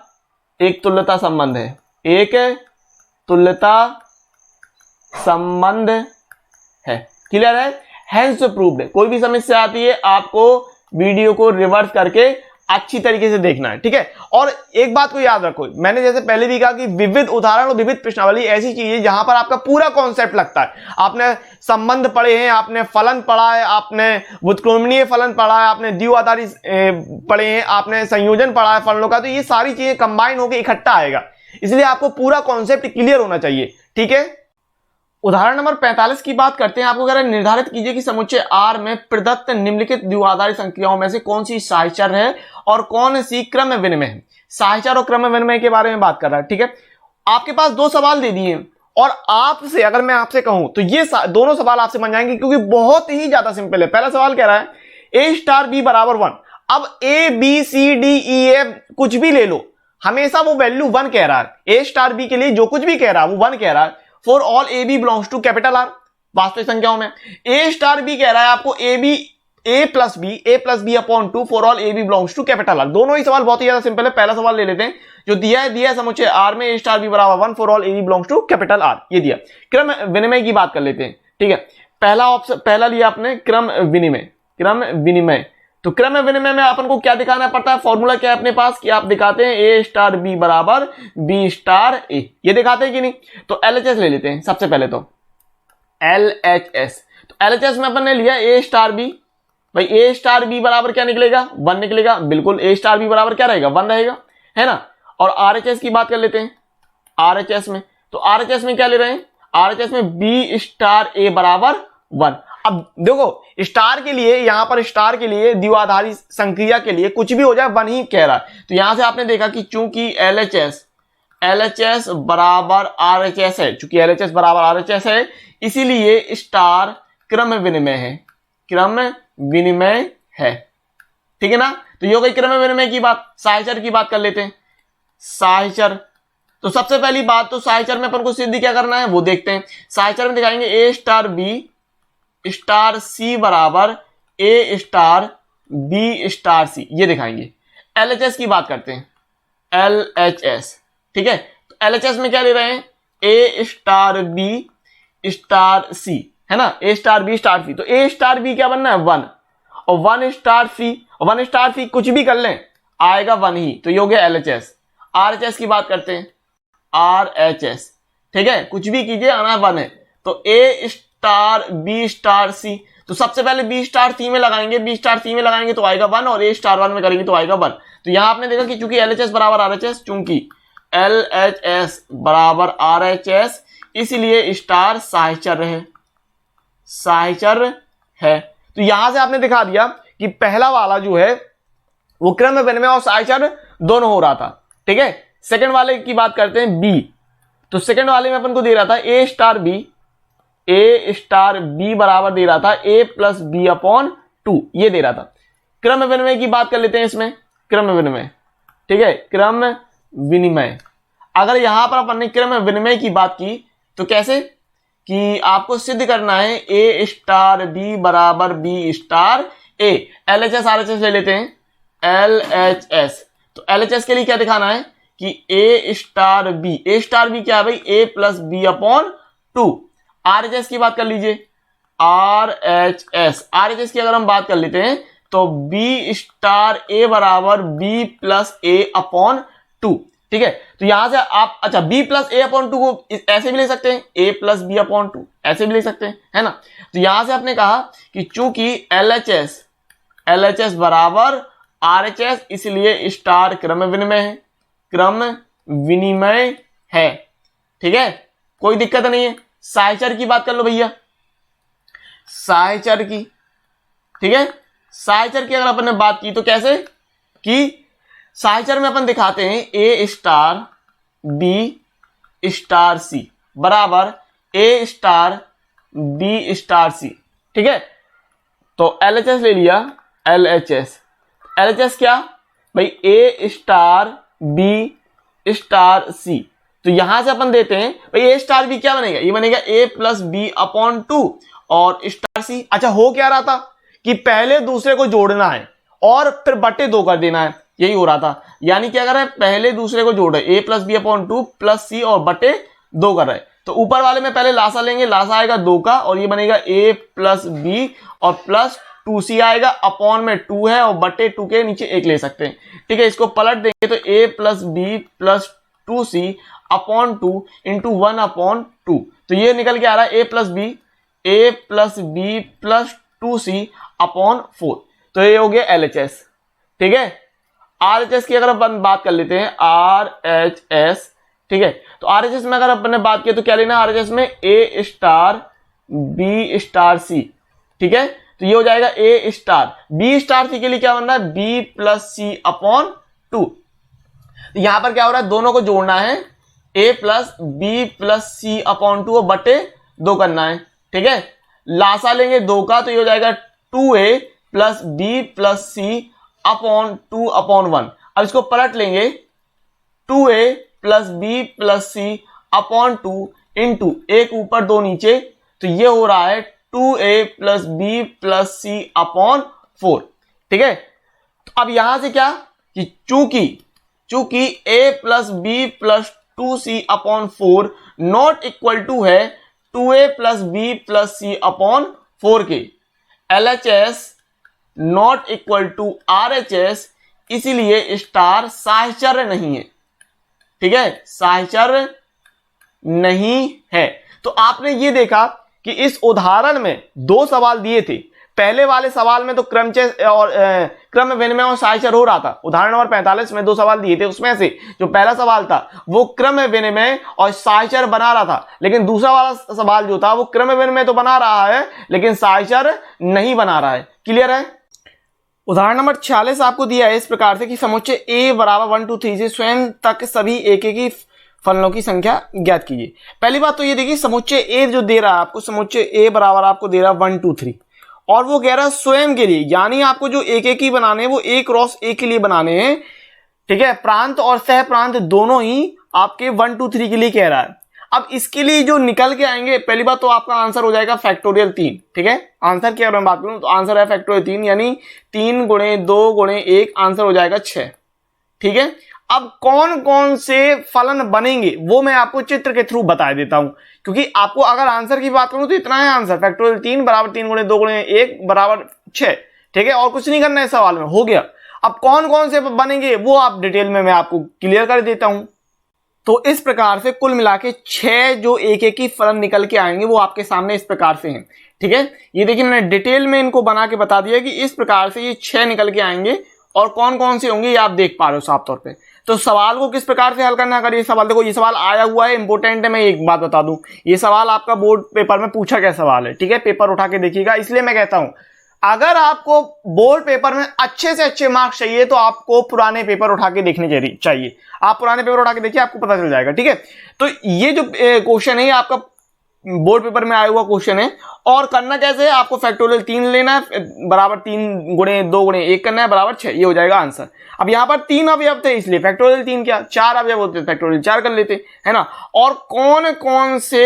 एक तुल्यता संबंध है, एक तुल्यता संबंध है। क्लियर है, हेंस प्रूव्ड है। कोई भी समस्या आती है आपको वीडियो को रिवर्स करके अच्छी तरीके से देखना है, ठीक है। और एक बात को याद रखो, मैंने जैसे पहले भी कहा कि विविध उदाहरण और विविध प्रश्नावली ऐसी चीज है जहां पर आपका पूरा कॉन्सेप्ट लगता है। आपने संबंध पढ़े हैं, आपने फलन पढ़ा है, आपने व्युत्क्रमणीय फलन पढ़ा है, आपने द्विआधारी पढ़े हैं, आपने संयोजन पढ़ा है फलनों का, तो ये सारी चीजें कंबाइन होकर इकट्ठा आएगा, इसलिए आपको पूरा कॉन्सेप्ट क्लियर होना चाहिए, ठीक है। उदाहरण नंबर 45 की बात करते हैं। आपको कह रहा है निर्धारित कीजिए कि समुच्चय आर में प्रदत्त निम्नलिखित द्विआधारी संख्याओं में से कौन सी साहचर्य है और कौन सी क्रम विनिमय है। साहचर्य और क्रम विनिमय के बारे में बात कर रहा है, ठीक है। आपके पास दो सवाल दे दिए और आपसे अगर मैं आपसे कहूं तो ये दोनों सवाल आपसे बन जाएंगे, क्योंकि बहुत ही ज्यादा सिंपल है। पहला सवाल कह रहा है ए स्टार बी बराबर 1। अब A B C D E F कुछ भी ले लो, हमेशा वो वैल्यू 1 कह रहा है। ए स्टार बी के लिए जो कुछ भी कह रहा है वो 1 कह रहा है। For all A B belongs to capital R, वास्तविक संख्याओं में। ए स्टार बी कह रहा है आपको A B A plus B upon 2 for all A B belongs to capital R. दोनों ही सवाल बहुत ही ज्यादा सिंपल है। पहला सवाल ले लेते हैं जो दिया है समुच्चय आर में ए स्टार बी बराबर 1 for all A B belongs to capital R, ये दिया। क्रम विनिमय की बात कर लेते हैं, ठीक है। पहला ऑप्शन, पहला लिया आपने क्रम विनिमय। तो क्रम विनिमय में अपन को क्या दिखाना पड़ता है, फॉर्मूला क्या है अपने पास कि आप दिखाते हैं ए स्टार बी बराबर बी स्टार ए, ये दिखाते हैं कि नहीं। तो एलएचएस ले लेते हैं सबसे पहले, तो एलएचएस। तो एलएचएस में अपन ने लिया ए स्टार बी, भाई ए स्टार बी बराबर क्या निकलेगा, 1 निकलेगा, बिल्कुल। ए स्टार बी बराबर क्या रहेगा, 1 रहेगा, है ना। और आरएचएस की बात कर लेते हैं आरएचएस में। तो आरएचएस में क्या ले रहे हैं, आरएचएस में बी स्टार ए बराबर 1। अब देखो स्टार के लिए, यहां पर स्टार के लिए द्विआधारी संक्रिया के लिए कुछ भी हो जाए 1 ही कह रहा है। तो यहां से आपने देखा कि चूंकि एलएचएस बराबर आरएचएस है, चूंकि एलएचएस बराबर आरएचएस है, इसीलिए स्टार क्रम विनिमय है, क्रम विनिमय है, ठीक है ना। तो ये हो गई क्रम विनिमय की बात। साहचर्य की बात कर लेते हैं। साहचर्य, तो सबसे पहली बात तो साहचर्य में अपन को सिद्ध क्या करना है वो देखते हैं। साहचर्य में दिखाएंगे ए स्टार बी स्टार सी बराबर ए स्टार बी स्टार सी, ये दिखाएंगे। एलएचएस की बात करते हैं, एलएचएस, ठीक है। तो एलएचएस में क्या ले रहे हैं, ए स्टार बी स्टार सी, है ना, ए स्टार बी स्टार सी, तो ए स्टार बी क्या बनना है 1, और 1 स्टार सी, 1 स्टार सी कुछ भी कर लें आएगा 1 ही, तो ये हो गया LHS। RHS की बात करते हैं, RHS, ठीक है, कुछ भी कीजिए आना 1 है, तो ए स्टार बी स्टार सी, तो सबसे पहले बी स्टार सी में लगाएंगे, बी स्टार सी में लगाएंगे तो आएगा 1, और ए स्टार 1 में करेंगे तो आएगा 1। तो यहां आपने देखा कि चूंकि LHS बराबर RHS, चूंकि LHS बराबर RHS, इसलिए स्टार साहचर्य है, साहचर्य है। तो यहां से आपने दिखा दिया कि पहला वाला जो है वो क्रम विनिमय और साहचर्य दोनों हो रहा था, ठीक है। सेकंड वाले की बात करते हैं बी, तो सेकंड वाले में अपन को दे रहा था ए स्टार बी, ए स्टार बी बराबर दे रहा था ए प्लस बी अपॉन 2, ये दे रहा था। क्रम विनिमय की बात कर लेते हैं इसमें, क्रम विनिमय, ठीक है, क्रम विनिमय। अगर यहां पर अपन ने क्रम विनिमय की बात की तो कैसे कि आपको सिद्ध करना है ए स्टार बी बराबर बी स्टार ए। LHS RHS ले लेते हैं, LHS, तो LHS के लिए क्या दिखाना है कि ए स्टार बी क्या है भाई, ए प्लस बी अपॉन 2। RHS की बात कर लीजिए, RHS की अगर हम बात कर लेते हैं तो बी स्टार ए बराबर बी प्लस ए अपॉन 2, ठीक है। तो यहां से आप अच्छा बी प्लस ए अपॉन 2 को ऐसे भी ले सकते हैं, ए प्लस बी अपॉन 2 ऐसे भी ले सकते हैं, है ना। तो यहां से आपने कहा कि चूंकि LHS बराबर RHS, इसलिए स्टार क्रम विनिमय है, क्रम विनिमय है, ठीक है, कोई दिक्कत नहीं है। साहचर्य की बात कर लो भैया, साहचर्य की, ठीक है, साहचर्य की अगर अपन ने बात की तो कैसे कि साहचर्य में अपन दिखाते हैं ए स्टार बी स्टार सी बराबर ए स्टार बी स्टार सी, ठीक है। तो LHS ले लिया, LHS क्या भाई, ए स्टार बी स्टार सी, तो यहां से अपन देते हैं भाई ए स्टार बी क्या बनेगा, ये बनेगा ए प्लस बी अपॉन 2 और स्टार सी। अच्छा हो क्या रहा था कि पहले दूसरे को जोड़ना है और फिर बटे 2 कर देना है, यही हो रहा था। यानी क्या कर रहे हैं, पहले दूसरे को जोड़ रहे, ए प्लस बी अपॉन 2 प्लस सी और बटे 2 कर रहे हैं। तो ऊपर वाले में पहले लासा लेंगे, लासा आएगा 2 का और ये बनेगा ए प्लस बी और प्लस 2c आएगा, अपॉन में 2 है और बटे 2 के नीचे 1 ले सकते हैं, ठीक है। इसको पलट देंगे तो A plus B plus 2c upon 2 into 1 upon 2, तो ये निकल के आ रहा है A plus B plus 2c upon 4, तो ये हो गया LHS, ठीक है। RHS की अगर अपन बात कर लेते हैं, RHS, ठीक है, तो RHS में अगर अपन ने बात की तो क्या लेना है, RHS में ए स्टार बी स्टार सी, ठीक है, तो ये हो जाएगा ए स्टार बी स्टार सी के लिए क्या बनना है, बी प्लस सी अपॉन 2। यहां पर क्या हो रहा है, दोनों को जोड़ना है, ए प्लस बी प्लस सी अपॉन 2 और बटे 2 करना है, ठीक है। लासा लेंगे 2 का तो ये हो जाएगा 2a प्लस बी प्लस सी अपॉन 2 अपॉन 1। अब इसको पलट लेंगे, 2a प्लस बी प्लस सी अपॉन 2 इंटू 1 ऊपर 2 नीचे, तो ये हो रहा है 2a प्लस बी प्लस सी अपॉन 4, ठीक है। तो अब यहां से क्या कि चूंकि a plus B plus 2c upon 4 not equal to है 2a प्लस बी प्लस सी अपॉन 4 के, LHS not equal to RHS, इसीलिए स्टार साहचर्य नहीं है, ठीक है, साहचर्य नहीं है। तो आपने ये देखा कि इस उदाहरण में 2 सवाल दिए थे। पहले वाले सवाल में तो क्रम विनिमय और साहचर्य हो रहा था। उदाहरण नंबर 45 में 2 सवाल दिए थे, उसमें से जो पहला सवाल था वो क्रम विनिमय और साहचर्य बना रहा था, लेकिन दूसरा वाला सवाल जो था वो क्रम विनिमय तो बना रहा है लेकिन साहचर्य नहीं बना रहा है। क्लियर है। उदाहरण नंबर 46 आपको दिया है इस प्रकार से कि समुच्चय ए बराबर 1 2 3 से स्वयं तक सभी एक की फलनों की संख्या ज्ञात कीजिए। पहली बात तो ये देखिए, समुच्चय ए जो दे रहा है आपको, समुच्चय ए बराबर आपको दे रहा है 1 2 3 और वो कह रहा है स्वयं के लिए, यानी आपको जो एक ही बनाने हैं वो ए क्रॉस ए के लिए बनाने हैं, ठीक है। प्रांत और सह प्रांत दोनों ही आपके 1 2 3 के लिए कह रहा है। अब इसके लिए जो निकल के आएंगे, पहली बात तो आपका आंसर हो जाएगा फैक्टोरियल 3, ठीक है। आंसर की अगर मैं बात करूं तो आंसर है फैक्टोरियल 3, यानी 3 गुणे 2 गुणे 1 आंसर हो जाएगा 6, ठीक है। अब कौन कौन से फलन बनेंगे वो मैं आपको चित्र के थ्रू बता देता हूं, क्योंकि आपको अगर आंसर की बात करूं तो इतना है आंसर, फैक्टोरियल 3 बराबर 3 गुणे 2 गुणे 1 बराबर 6, ठीक है, और कुछ नहीं करना है सवाल में, हो गया। अब कौन कौन से बनेंगे वो आप डिटेल में मैं आपको क्लियर कर देता हूं। तो इस प्रकार से कुल मिला के 6 जो एक ही फलन निकल के आएंगे वो आपके सामने इस प्रकार से हैं, ठीक है। ये देखिए मैंने डिटेल में इनको बना के बता दिया कि इस प्रकार से ये 6 निकल के आएंगे और कौन कौन से होंगे ये आप देख पा रहे हो साफ तौर पे। तो सवाल को किस प्रकार से हल करना है, अगर ये सवाल देखो, ये सवाल आया हुआ है, इंपॉर्टेंट है, मैं एक बात बता दूं, ये सवाल आपका बोर्ड पेपर में पूछा गया सवाल है, ठीक है, पेपर उठा के देखिएगा। इसलिए मैं कहता हूं अगर आपको बोर्ड पेपर में अच्छे से अच्छे मार्क्स चाहिए तो आपको पुराने पेपर उठा के देखने चाहिए। आप पुराने पेपर उठा के देखिए, आपको पता चल जाएगा, ठीक है। तो ये जो क्वेश्चन है ये आपका बोर्ड पेपर में आया हुआ क्वेश्चन है। और करना कैसे है, आपको फैक्टोरियल 3 लेना है, बराबर 3 गुणे 2 गुणे 1 करना है, बराबर 6, ये हो जाएगा आंसर। अब यहां पर 3 अवयव थे इसलिए फैक्टोरियल 3 क्या 4 अवयव होते, फैक्टोरियल 4 कर लेते, है ना। और कौन कौन से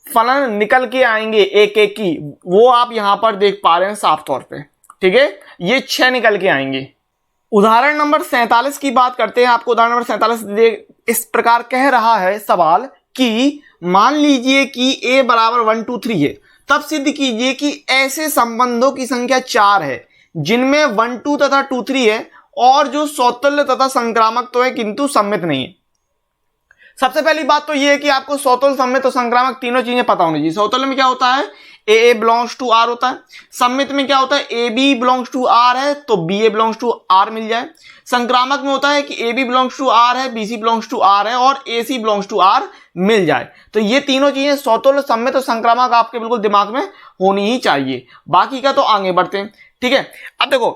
फलन निकल के आएंगे एक एक की वो आप यहां पर देख पा रहे हैं साफ तौर पे, ठीक है, ये 6 निकल के आएंगे। उदाहरण नंबर 47 की बात करते हैं। आपको उदाहरण नंबर 47 इस प्रकार कह रहा है सवाल कि मान लीजिए कि a बराबर 1 2 3 है, तब सिद्ध कीजिए कि ऐसे संबंधों की संख्या 4 है जिनमें 1 2 तथा 2 3 है और जो सौतुल्य तथा संक्रामक तो है किंतु सम्मित नहीं है। सबसे पहली बात तो यह है कि आपको सौतुल्य, सम्मित और संक्रामक तीनों चीजें पता होनी चाहिए। सौतुल्य में क्या होता है, ए बिलोंग्स टू आर होता है। सम्मित में क्या होता है, A B belongs to R है तो B A belongs to R मिल जाए। संक्रामक में होता है कि A B belongs to R है, B C belongs to R है और A C belongs to R मिल जाए। तो ये तीनों चीजें सौतुल्य, सम्मित और संक्रामक आपके बिल्कुल दिमाग में होनी ही चाहिए। बाकी का तो आगे बढ़ते हैं, ठीक है। अब देखो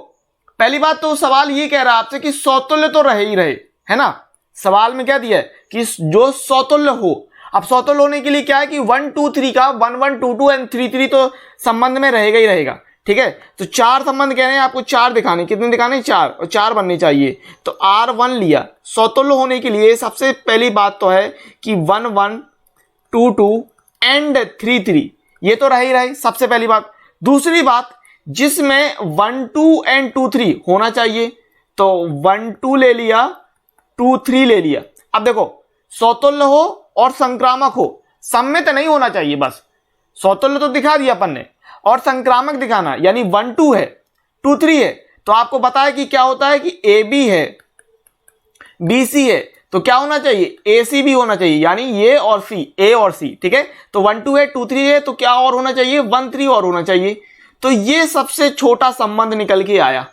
पहली बात तो सवाल ये कह रहा है आपसे कि सौतुल्य तो रहे ही रहे, है ना। सवाल में क्या दिया है कि जो सौतुल्य हो। अब सौतुल्य होने के लिए क्या है कि 1 2 3 का 1 1 2 2 एंड 3 3 तो संबंध में रहेगा ही रहेगा, ठीक है। तो 4 संबंध कह रहे हैं आपको, 4 दिखाने, कितने दिखाने, 4, और 4 बनने चाहिए। तो R1 लिया। सौतुल्य होने के लिए सबसे पहली बात तो है कि 1 1 2 2 एंड 3 3 ये तो रह ही रहे, सबसे पहली बात। दूसरी बात, जिसमें 1 2 एंड 2 3 होना चाहिए, तो 1 2 ले लिया, 2 3 ले लिया। अब देखो सौतुल्य हो और संक्रामक हो, सम्मित नहीं होना चाहिए। बस सौतुल्य तो दिखा दिया अपन ने और संक्रामक दिखाना, यानी 1 2 है 2 3 है। तो आपको बताया कि क्या होता है कि ए बी है, बी सी है, तो क्या होना चाहिए, ए सी भी होना चाहिए, यानी ये और सी, ए और सी, ठीक है। तो 1 2 है 2 3 है, तो क्या और होना चाहिए, 1 3 और होना चाहिए। तो ये सबसे छोटा संबंध निकल के आया,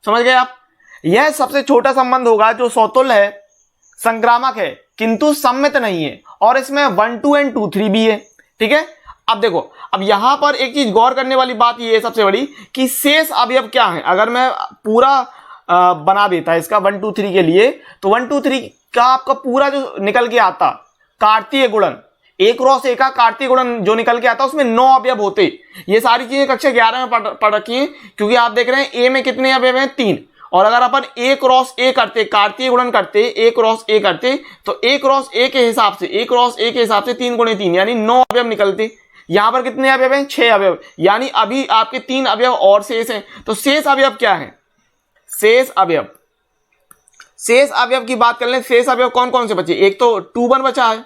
समझ गए आप। यह सबसे छोटा संबंध होगा जो सौतुल्य है, संक्रामक है किंतु सम्मित नहीं है, और इसमें 1 2 एंड 2 3 भी है, ठीक है। अब देखो, अब यहां पर एक चीज गौर करने वाली बात ये है सबसे बड़ी कि शेष अवयव क्या है। अगर मैं पूरा बना देता है इसका 1 2 3 के लिए, तो 1 2 3 का आपका पूरा जो निकल के आता कार्तीय गुणन, एक क्रॉस एक का कार्तीय गुणन जो निकल के आता उसमें 9 अवयव होते। ये सारी चीजें कक्षा 11 में पढ़ रखी है, क्योंकि आप देख रहे हैं ए में कितने अवयव हैं, 3। और अगर अपन ए क्रॉस ए करते, कार्तीय गुणन करते, ए क्रॉस ए करते, तो ए क्रॉस ए के हिसाब से, ए क्रॉस ए के हिसाब से 3 गुणे 3 यानी 9 अवयव निकलते। यहां पर कितने अवयव हैं, 6 अवयव, यानी अभी आपके 3 अवयव और शेष हैं। तो शेष अवयव क्या है, शेष अवयव, शेष अवयव की बात कर लें। शेष अवयव कौन कौन से बचे, एक तो 2 1 बचा है,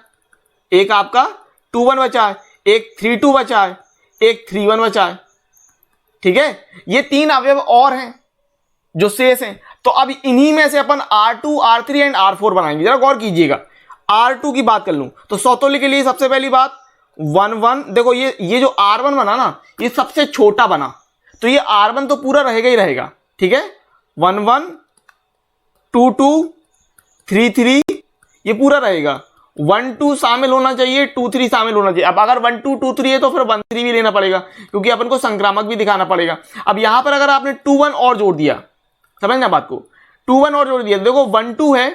एक आपका 2 1 बचा है, एक 3 2 बचा है, एक 3 1 बचा है, ठीक है। ये 3 अवयव और हैं जो शेष हैं। तो अब इन्हीं में से अपन R2 R3 एंड R4 बनाएंगे। जरा गौर कीजिएगा, R2 की बात कर लूं तो सौतुल्य के लिए सबसे पहली बात 1 1, देखो ये जो R1 बना ना, ये सबसे छोटा बना, तो ये R1 तो पूरा रहेगा ही रहेगा, ठीक है। 1 1 2 2 3 3 ये पूरा रहेगा। 1 2 शामिल होना चाहिए, 2 3 शामिल होना चाहिए। अब अगर 1 2 2 3 है तो फिर 1 3 भी लेना पड़ेगा, क्योंकि अपन को संक्रामक भी दिखाना पड़ेगा। अब यहां पर अगर आपने 2 1 और जोड़ दिया, समझना बात को, 2 1 और जोड़ दिया, देखो 1 2 है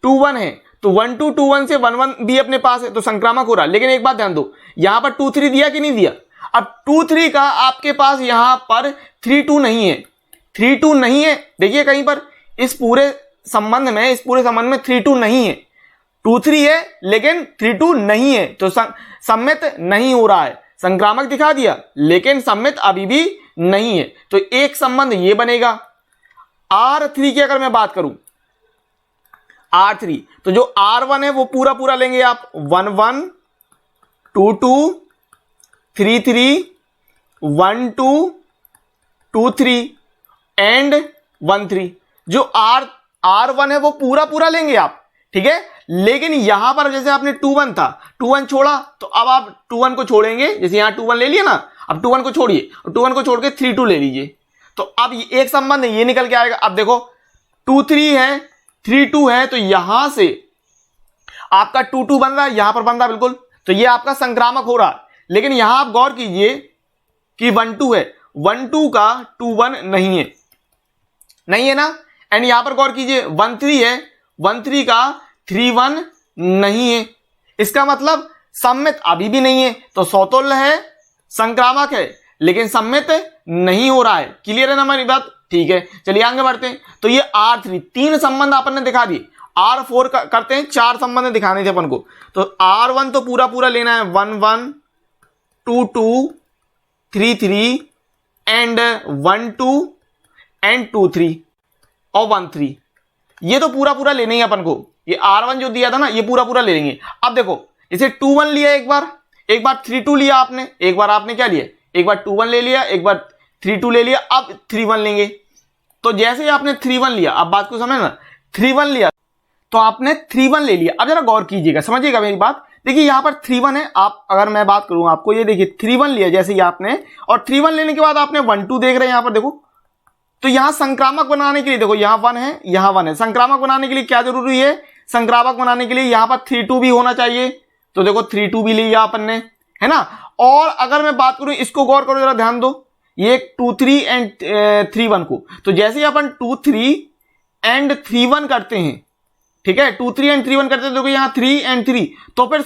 2 1 है, तो 1 2 2 1 से 1 1 भी अपने पास है, तो संक्रामक हो रहा है। लेकिन एक बात ध्यान दो, यहां पर 2 3 दिया कि नहीं दिया। अब 2 3 का आपके पास यहां पर 3 2 नहीं है, 3 2 नहीं है। देखिए कहीं पर इस पूरे संबंध में, इस पूरे संबंध में 3 2 नहीं है, 2 3 है लेकिन 3 2 नहीं है, तो सम्मित नहीं हो रहा है। संक्रामक दिखा दिया लेकिन सम्मित अभी भी नहीं है, तो एक संबंध ये बनेगा। R3 की अगर मैं बात करूं, R3। तो जो R1 है वो पूरा पूरा लेंगे आप, 1 1 2 2 3 3 1 2 2 3 एंड 1 3। जो R1 है वो पूरा पूरा लेंगे आप, ठीक है। लेकिन यहां पर जैसे आपने 2 1 था, 2 1 छोड़ा, तो अब आप 2 1 को छोड़ेंगे, जैसे यहां 2 1 ले लिया ना, अब 2 1 को छोड़िए और 2 1 को छोड़ के 3 2 ले लीजिए। तो अब एक संबंध ये निकल के आएगा। अब देखो 2 3 है, 3 2 है, तो यहां से आपका 2 2 बन रहा है, यहां पर बन रहा है बिल्कुल, तो ये आपका संक्रामक हो रहा है। लेकिन यहां आप गौर कीजिए कि 1 2 है, 1 2 का 2 1 नहीं है, नहीं है ना। एंड यहां पर गौर कीजिए 1 3 है, 1 3 का 3 1 नहीं है। इसका मतलब सम्मित अभी भी नहीं है, तो सौतुल्य है, संक्रामक है, लेकिन सम्मित नहीं हो रहा है। क्लियर है ना हमारी बात? ठीक है, चलिए आगे बढ़ते हैं। तो ये R3 3 संबंध अपन ने दिखा दिए। R4 करते हैं, 4 संबंध दिखाने थे अपन को। तो R1 तो पूरा पूरा लेना है, 1 1 2 2 3 3 एंड 1 2 एंड 2 3 और 1 3। ये तो पूरा पूरा लेना ही अपन को। ये R1 जो दिया था ना, ये पूरा पूरा ले लेंगे। अब देखो इसे 2 1 लिया, एक बार 3 2 लिया आपने, एक बार आपने क्या लिया, एक बार 2 1 ले लिया, एक बार 3 2 ले लिया, अब 3 1 लेंगे। तो जैसे ही आपने 3 1 लिया, अब बात को समझ ना, 3 1 लिया तो आपने 3 1 ले लिया। अब जरा गौर कीजिएगा, समझिएगा मेरी बात। देखिए यहां पर 3 1 है, आप अगर मैं बात करूं आपको, ये देखिए 3 1 लिया जैसे ही आपने, और 3 1 लेने के बाद आपने 1 2 देख रहे हैं यहां पर, देखो। तो यहां संक्रामक बनाने के लिए देखो, यहां 1 है, यहां 1 है, संक्रामक बनाने के लिए क्या जरूरी है, संक्रामक बनाने के लिए यहां पर 3 2 भी होना चाहिए। तो देखो 3 2 भी लिया अपन ने, है ना। और अगर मैं बात करूं, इसको गौर करो जरा, ध्यान दो, ये 2 3 एंड 3 1 को, तो जैसे ही अपन 2 3 एंड 3 1 करते हैं, ठीक है, 2 3 एंड 3 1 करते हैं, देखो यहां 3 एंड 3, तो फिर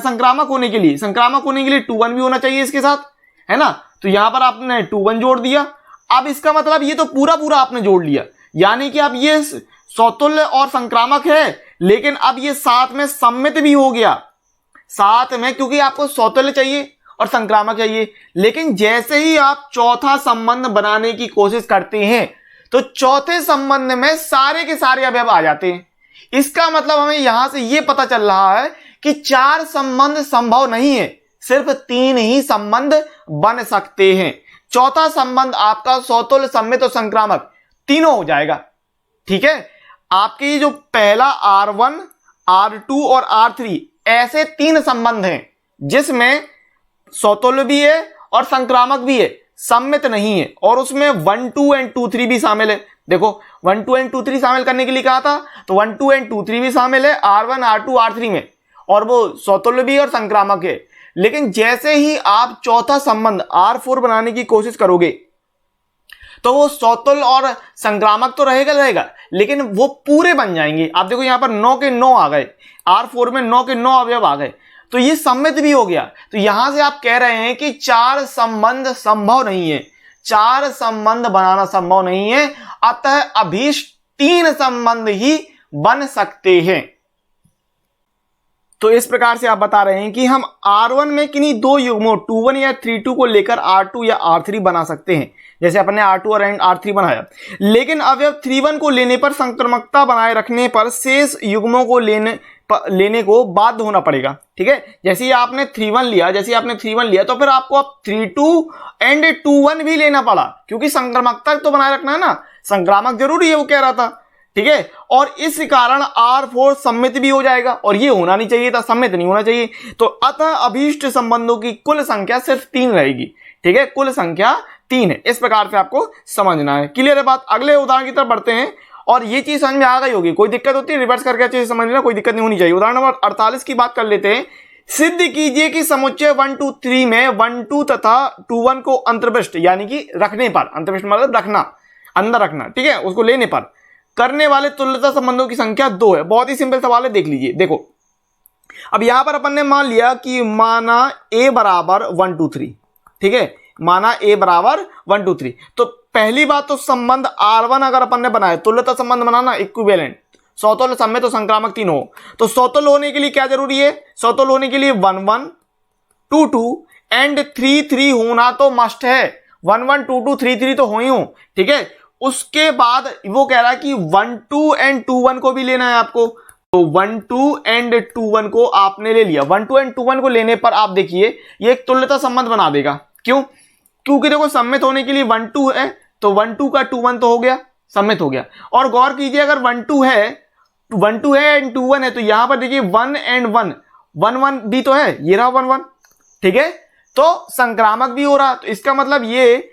संक्रामक होने के लिए 2 1 भी होना चाहिए इसके साथ, है ना। तो यहां पर आपने 2 1 जोड़ दिया। अब इसका मतलब ये तो पूरा पूरा आपने जोड़ लिया, यानी कि अब ये सौतुल्य और संक्रामक है, लेकिन अब ये साथ में सम्मित भी हो गया, साथ में, क्योंकि आपको सौतुल्य चाहिए और संक्रामक चाहिए। लेकिन जैसे ही आप चौथा संबंध बनाने की कोशिश करते हैं, तो चौथे संबंध में सारे के सारे अवयव आ जाते हैं। इसका मतलब हमें यहां से यह पता चल रहा है कि 4 संबंध संभव नहीं है, सिर्फ 3 ही संबंध बन सकते हैं। चौथा संबंध आपका सौतुल्य, सम्मित और संक्रामक तीनों हो जाएगा, ठीक है। आपके ये जो पहला R1, R2 और R3 ऐसे 3 संबंध हैं जिसमें सौतुल्य भी है और संक्रामक भी है, सम्मित नहीं है, और उसमें 1 2 एंड 2 3 भी शामिल है। देखो 1 2 एंड 2 3 शामिल करने के लिए कहा था, तो 1 2 एंड 2 3 भी शामिल है R1 R2 R3 में, और वो सौतुल्य भी और संक्रामक है। लेकिन जैसे ही आप चौथा संबंध R4 बनाने की कोशिश करोगे, तो वो सौतुल्य और संक्रामक तो रहेगा, लेकिन वो पूरे बन जाएंगे। आप देखो यहां पर 9 के 9 आ गए, R4 में 9 के 9 अवयव आ गए, तो ये सम्मित भी हो गया। तो यहां से आप कह रहे हैं कि 4 संबंध संभव नहीं है, 4 संबंध बनाना संभव नहीं है, अतः अभीष्ट 3 संबंध ही बन सकते हैं। तो इस प्रकार से आप बता रहे हैं कि हम R1 में किन्हीं 2 युग्मों 2 1 या 3 2 को लेकर R2 या R3 बना सकते हैं, जैसे अपने R2 और R3 बनाया। लेकिन अवयव 3 1 को लेने पर संक्रमकता बनाए रखने पर शेष युग्मों को लेने को बाध्य होना पड़ेगा, ठीक है। जैसे आपने 3 1 लिया, तो फिर आपको अब 3 2 एंड 2 1 भी लेना पड़ा, क्योंकि संक्रमकता तो बनाए रखना है ना, संक्रामक जरूरी है, वो कह रहा था, ठीक है। और इस कारण R4 सम्मित भी हो जाएगा, और ये होना नहीं चाहिए था, सम्मित नहीं होना चाहिए। तो अतः अभीष्ट संबंधों की कुल संख्या सिर्फ 3 रहेगी, ठीक है, कुल संख्या 3 है। इस प्रकार से आपको समझना है। क्लियर है बात? अगले उदाहरण की तरफ बढ़ते हैं, और ये चीज समझ में आ गई होगी। कोई दिक्कत होती है रिवर्स करके अच्छे से समझ लेना, कोई दिक्कत नहीं होनी चाहिए। उदाहरण नंबर 48 की बात कर लेते हैं। सिद्ध कीजिए कि समुच्चय 1 2 3 में 1 2 तथा 2 1 को अंतर्विष्ट, यानी कि रखने पर, अंतर्विष्ट मतलब रखना, अंदर रखना, ठीक है, उसको लेने पर करने वाले तुल्यता संबंधों की संख्या 2 है। बहुत ही सिंपल सवाल है, देख लीजिए। देखो अब यहां पर अपन ने मान लिया कि माना a बराबर 1 2 3, ठीक है, माना a बराबर 1 2 3। तो पहली बात तो संबंध R1 अगर अपन ने बनाया, तुल्यता संबंध बनाना, इक्विवेलेंट, सौतुल्य, सम्मित और संक्रामक तीनों हो, तो सौतुल्य होने के लिए क्या जरूरी है, सौतुल्य होने के लिए 1 1 2 2 एंड 3 3 होना तो मस्ट है। 1 1 2 2 3 3 तो हो ही हो, ठीक है। उसके बाद वो कह रहा है कि 1 2 एंड 2 1 को भी लेना है आपको। तो 1 2 एंड 2 1 को आपने ले लिया। 1 2 एंड 2 1 को लेने पर आप देखिए ये एक तुल्यता संबंध बना देगा। क्यों? क्योंकि देखो सम्मित होने के लिए 1 2 है, तो 1 2 का 2 1 तो हो गया, सम्मित हो गया। और गौर कीजिए अगर 1 2 है एंड 2 1 है, तो यहां पर देखिए 1 एंड 1 1 1 भी तो है, ये रहा 1 1, ठीक है। तो संक्रामक भी हो रहा, तो इसका मतलब ये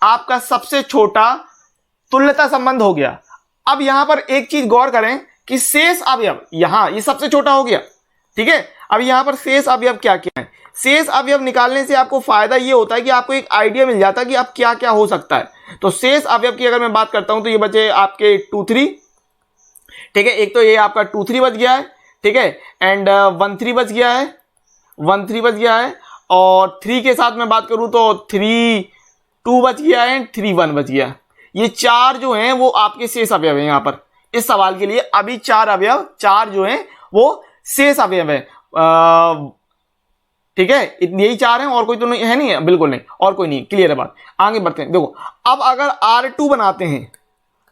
आपका सबसे छोटा तुल्यता संबंध हो गया। अब यहां पर एक चीज गौर करें कि शेष अवयव, यहां ये सबसे छोटा हो गया, ठीक है। अब यहां पर शेष अवयव क्या क्या है? शेष अवयव निकालने से आपको फायदा ये होता है कि आपको एक आइडिया मिल जाता है कि अब क्या क्या हो सकता है। तो शेष अवयव की अगर मैं बात करता हूं तो ये बचे आपके 2 3, ठीक है। एक तो ये आपका 2 3 बच गया है, ठीक है, एंड 1 3 बच गया है, 1 3 बच गया है, और 3 के साथ मैं बात करूं तो 3 2 बच गया है, 3 1 बच गया। ये 4 जो हैं वो आपके शेष अवयव हैं। यहां पर इस सवाल के लिए अभी 4 अवयव, 4 जो हैं वो शेष अवयव है, ठीक है। यही 4 हैं, और कोई तो नहीं है, नहीं है, बिल्कुल नहीं, और कोई नहीं। क्लियर है बात? आगे बढ़ते हैं। देखो अब अगर R2 बनाते हैं,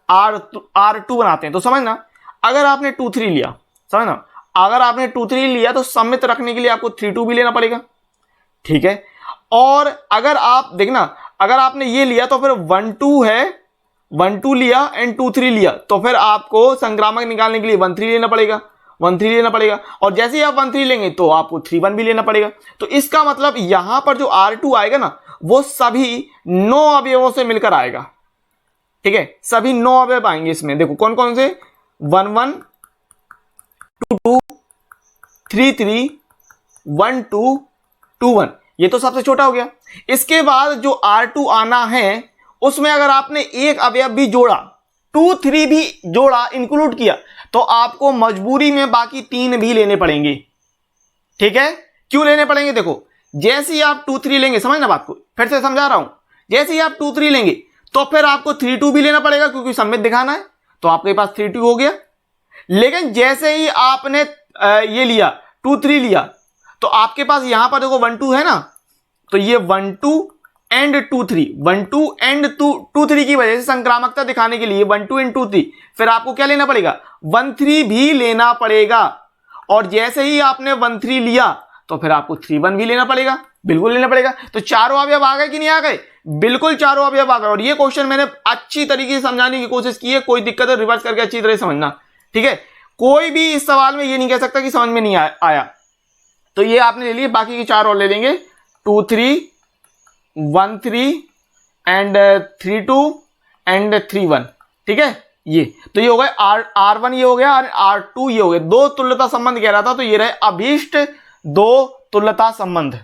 R2 बनाते हैं तो समझना, अगर आपने 2 3 लिया, समझना, अगर आपने 2 3 लिया तो सम्मित रखने के लिए आपको 3 2 भी लेना पड़ेगा, ठीक है। और अगर आप देखना, अगर आपने ये लिया तो फिर 1 2 है, 1 2 लिया एंड 2 3 लिया, तो फिर आपको संक्रामक निकालने के लिए 1 3 लेना पड़ेगा, 1 3 लेना पड़ेगा। और जैसे ही आप 1 3 लेंगे तो आपको 3 1 भी लेना पड़ेगा। तो इसका मतलब यहां पर जो R2 आएगा ना, वो सभी 9 अवयवों से मिलकर आएगा, ठीक है। सभी 9 अवयव आएंगे इसमें। देखो कौन कौन से, 1 1 2 2 3 3 1 2 2 1, ये तो सबसे छोटा हो गया। इसके बाद जो R2 आना है उसमें अगर आपने एक अवयव भी जोड़ा, 2 3 भी जोड़ा, इंक्लूड किया, तो आपको मजबूरी में बाकी 3 भी लेने पड़ेंगे, ठीक है। क्यों लेने पड़ेंगे? देखो जैसे ही आप 2 3 लेंगे, समझना बात को, फिर से समझा रहा हूं, जैसे ही आप 2 3 लेंगे तो फिर आपको 3 2 भी लेना पड़ेगा, क्योंकि सम्मित दिखाना है, तो आपके पास 3 2 हो गया। लेकिन जैसे ही आपने ये लिया 2 3 लिया, तो आपके पास यहां पर देखो 1 2 है ना, तो ये 1 2 एंड 2 3, 1 2 एंड 2 3 की वजह से संक्रामकता दिखाने के लिए 1 2 एंड 2 3, फिर आपको क्या लेना पड़ेगा? 1 3 भी लेना पड़ेगा। और जैसे ही आपने 1 3 लिया तो फिर आपको 3 1 भी लेना पड़ेगा, बिल्कुल लेना पड़ेगा। तो चारों अवयव आ गए कि नहीं आ गए? बिल्कुल चारों अवयव आ गए। और ये क्वेश्चन मैंने अच्छी तरीके से समझाने की कोशिश की है, कोई दिक्कत है रिवर्स करके अच्छी तरह समझना, ठीक है। कोई भी इस सवाल में ये नहीं कह सकता कि समझ में नहीं आया। तो ये आपने ले लिए, बाकी के 4 और ले लेंगे, 2 3 1 3 एंड 3 2 एंड 3 1, ठीक है। ये तो ये हो गए R1, ये हो गया, और R2 ये हो गए। 2 तुल्यता संबंध कह रहा था, तो ये रहे अभीष्ट 2 तुल्यता संबंध।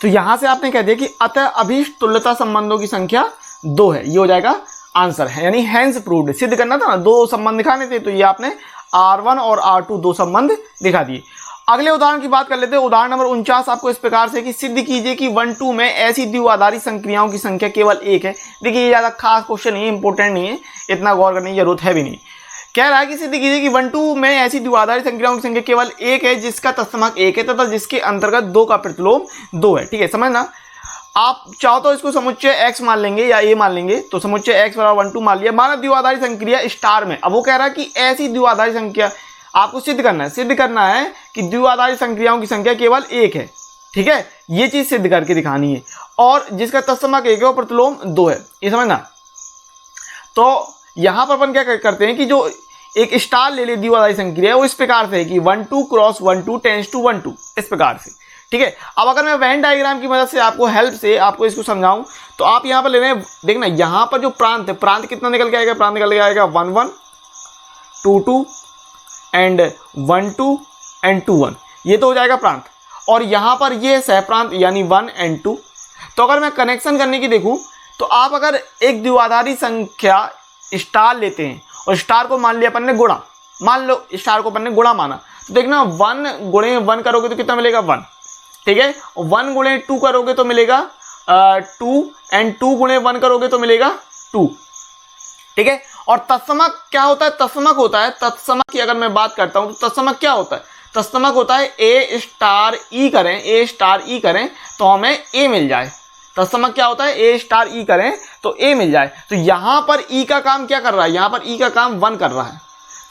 तो यहां से आपने कह दिया कि अतः अभीष्ट तुल्यता संबंधों की संख्या 2 है, ये हो जाएगा आंसर है, यानी हैंस प्रूव्ड। सिद्ध करना था ना, 2 संबंध दिखाने थे, तो ये आपने R1 और R2 2 संबंध दिखा दिए। अगले उदाहरण की बात कर लेते हैं। उदाहरण नंबर 49 आपको इस प्रकार से कि सिद्ध कीजिए कि 1 2 में ऐसी द्विआधारी संक्रियाओं की संख्या केवल 1 है। देखिए ये ज्यादा खास क्वेश्चन नहीं है, इंपॉर्टेंट नहीं है, इतना गौर करने की जरूरत है भी नहीं। कह रहा है कि सिद्ध कीजिए कि 1 2 में ऐसी द्विआधारी संक्रियाओं की संख्या केवल 1 है जिसका तत्समक 1 है तथा जिसके अंतर्गत 2 का प्रतिलोम 2 है, ठीक है। समझना, आप चाहो तो इसको समुच्चय x मान लेंगे या a मान लेंगे, तो समुच्चय x बराबर 1 2 मान लिया। माना द्विआधारी संक्रिया स्टार में, अब वो कह रहा है कि ऐसी द्विआधारी संख्या आपको सिद्ध करना है कि द्विआधारी संक्रियाओं की संख्या केवल 1 है, ठीक है। ये चीज सिद्ध करके दिखानी है, और जिसका तत्समक 1 है और प्रतिलोम 2 है, ये समझना। तो यहां पर अपन क्या करते हैं कि जो एक स्टार ले ले द्विआधारी संक्रिया, वो इस प्रकार से है कि 1 2 क्रॉस 1 2 टेंस टू 1 2, इस प्रकार से, ठीक है। अब अगर मैं वेन डायग्राम की मदद से आपको हेल्प से आपको इसको समझाऊं, तो आप यहां पर ले रहे हैं, देखना यहां पर जो प्रांत है, प्रांत कितना निकल के आएगा? प्रांत निकल के आएगा 1 1 2 2 एंड 1 2 एंड 2 1, ये तो हो जाएगा प्रांत। और यहां पर ये सह प्रांत यानी 1 एंड 2। तो अगर मैं कनेक्शन करने की देखूं, तो आप अगर एक द्विआधारी संख्या स्टार लेते हैं और स्टार को मान लिया अपन ने गुणा, मान लो स्टार को अपन ने गुणा माना, तो देखना 1 गुणे 1 करोगे तो कितना मिलेगा? 1, ठीक है। 1 गुणे 2 करोगे तो मिलेगा 2, एंड 2 गुणे 1 करोगे तो मिलेगा 2, ठीक है। और तत्समक क्या होता है? तत्समक होता है, तत्समक की अगर मैं बात करता हूं तो तत्समक क्या होता है? तत्समक होता है A स्टार E करें, A स्टार E करें तो हमें A मिल जाए। तत्समक क्या होता है, ए स्टार ई करें तो ए मिल जाए। तो यहां पर ई का काम क्या कर रहा है, यहां पर ई का काम 1 कर रहा है।